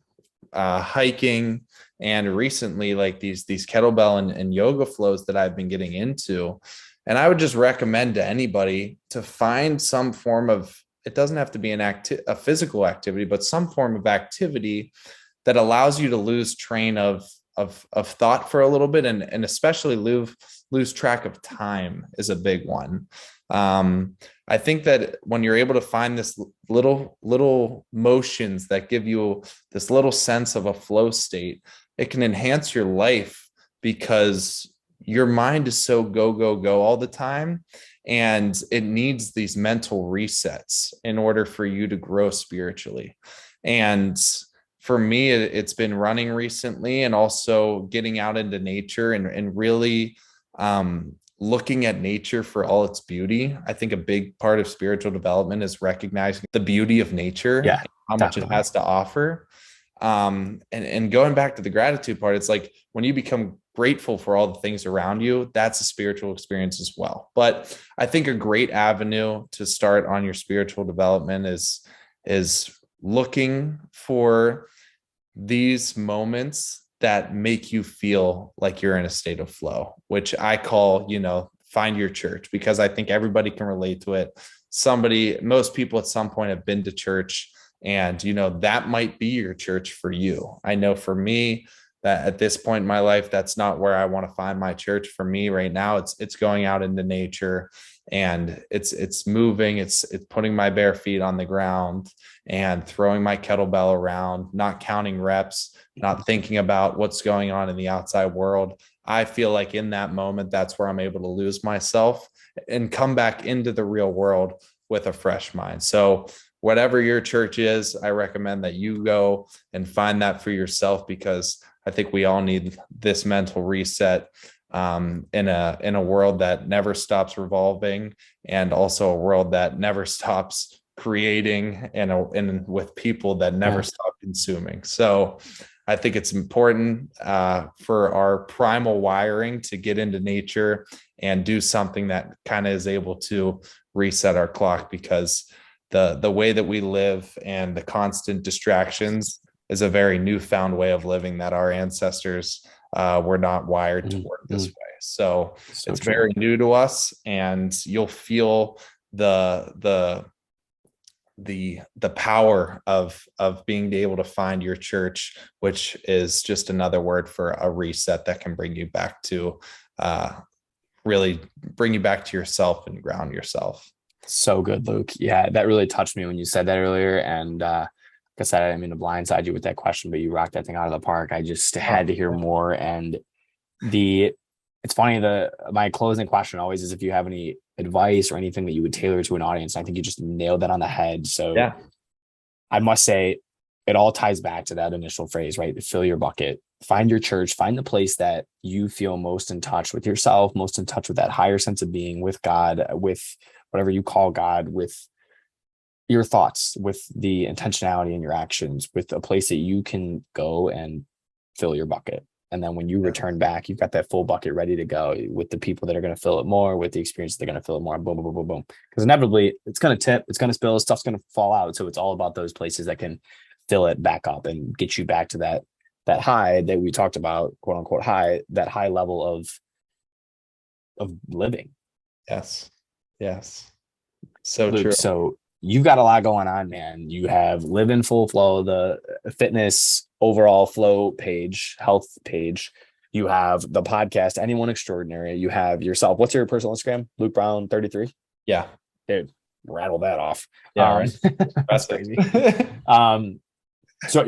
hiking, and recently, like, these kettlebell and yoga flows that I've been getting into. And I would just recommend to anybody to find some form of, it doesn't have to be a physical activity, but some form of activity that allows you to lose train of thought for a little bit, and especially lose track of time is a big one. I think that when you're able to find this little motions that give you this little sense of a flow state, it can enhance your life, because your mind is so go all the time, and it needs these mental resets in order for you to grow spiritually. And for me, it's been running recently, and also getting out into nature, and really looking at nature for all its beauty. I think a big part of spiritual development is recognizing the beauty of nature, Yeah, and how much it has to offer. And going back to the gratitude part, it's like when you become grateful for all the things around you, that's a spiritual experience as well. But I think a great avenue to start on your spiritual development is looking for these moments that make you feel like you're in a state of flow, which I call, find your church, because I think everybody can relate to it. Most people at some point have been to church, and, that might be your church for you. I know for me, that at this point in my life, that's not where I want to find my church. For me right now, it's going out into nature, and it's moving, it's putting my bare feet on the ground and throwing my kettlebell around, not counting reps, not thinking about what's going on in the outside world. I feel like in that moment, that's where I'm able to lose myself and come back into the real world with a fresh mind. So whatever your church is, I recommend that you go and find that for yourself, because I think we all need this mental reset in a world that never stops revolving, and also a world that never stops creating, and with people that never stop consuming. So I think it's important for our primal wiring to get into nature and do something that kind of is able to reset our clock, because the way that we live and the constant distractions is a very newfound way of living that our ancestors were not wired to work this way. So it's true. Very new to us, and you'll feel the power of being able to find your church, which is just another word for a reset that can bring you back to really bring you back to yourself and ground yourself. So good, Luke. Yeah, that really touched me when you said that earlier. And like I said, I didn't mean to blindside you with that question, but you rocked that thing out of the park. I just had to hear more. And it's funny, my closing question always is if you have any advice or anything that you would tailor to an audience. I think you just nailed that on the head. So yeah. I must say it all ties back to that initial phrase, right? Fill your bucket, find your church, find the place that you feel most in touch with yourself, most in touch with that higher sense of being, with God, with whatever you call God, with your thoughts, with the intentionality in your actions, with a place that you can go and fill your bucket. And then when you return back, you've got that full bucket ready to go with the people that are going to fill it more, with the experience they're going to fill it more, boom, boom, boom, boom, boom. Because inevitably it's going to tip, it's going to spill, stuff's going to fall out. So it's all about those places that can fill it back up and get you back to that high that we talked about, quote unquote high, that high level of living. Yes. So Luke, true. So you've got a lot going on, man. You have Live in Full Flow, the fitness overall flow page, health page. You have the podcast, Anyone Extraordinary. You have yourself. What's your personal Instagram? Luke Brown 33. Yeah, dude, rattle that off. Yeah, right. That's crazy. So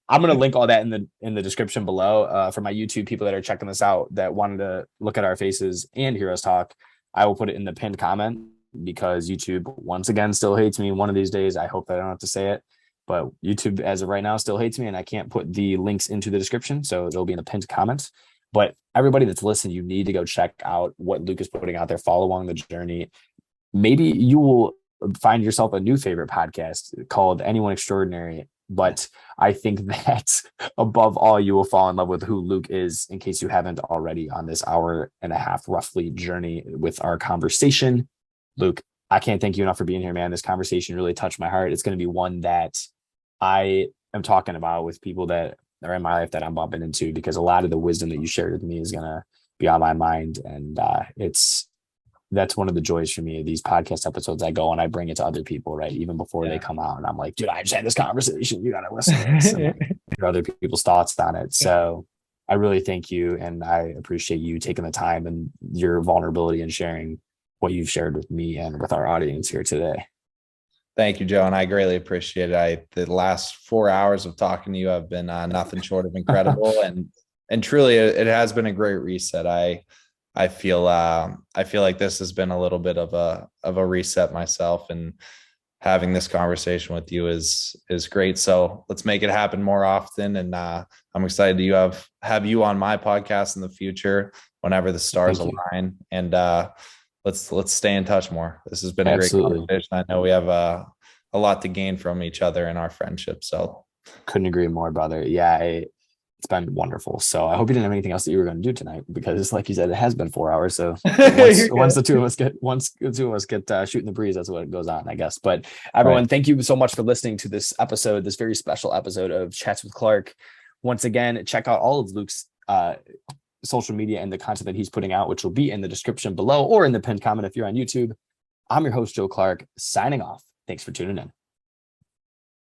I'm going to link all that in the description below for my YouTube people that are checking this out that wanted to look at our faces and hear us talk. I will put it in the pinned comment, because YouTube once again still hates me. One of these days, I hope that I don't have to say it, but YouTube as of right now still hates me, and I can't put the links into the description, so they'll be in the pinned comments. But everybody that's listening, you need to go check out what Luke is putting out there. Follow along the journey. Maybe you will find yourself a new favorite podcast called Anyone Extraordinary. But I think that above all, you will fall in love with who Luke is, in case you haven't already, on this hour and a half roughly journey with our conversation. Luke, I can't thank you enough for being here, man. This conversation really touched my heart. It's going to be one that I am talking about with people that are in my life that I'm bumping into, because a lot of the wisdom that you shared with me is going to be on my mind. And that's one of the joys for me of these podcast episodes. I go and I bring it to other people, right? Even before they come out. And I'm like, dude, I just had this conversation. You got to listen to this. hear other people's thoughts on it. So I really thank you, and I appreciate you taking the time and your vulnerability and sharing what you've shared with me and with our audience here today. Thank you, Joe, and I greatly appreciate it. The last 4 hours of talking to you have been nothing short of incredible, and truly, it has been a great reset. I feel like this has been a little bit of a reset myself, and having this conversation with you is great. So let's make it happen more often. And I'm excited to have you on my podcast in the future whenever the stars align. And let's stay in touch more. This has been a great conversation. I know we have a lot to gain from each other in our friendship. So couldn't agree more, brother. Yeah, it's been wonderful. So I hope you didn't have anything else that you were going to do tonight, because like you said, it has been 4 hours. So once the two of us get shooting the breeze, that's what goes on, I guess. But everyone, Thank you so much for listening to this episode, this very special episode of Chats with Clark. Once again, check out all of Luke's social media and the content that he's putting out, which will be in the description below or in the pinned comment if you're on YouTube. I'm your host, Joe Clark, signing off. Thanks for tuning in.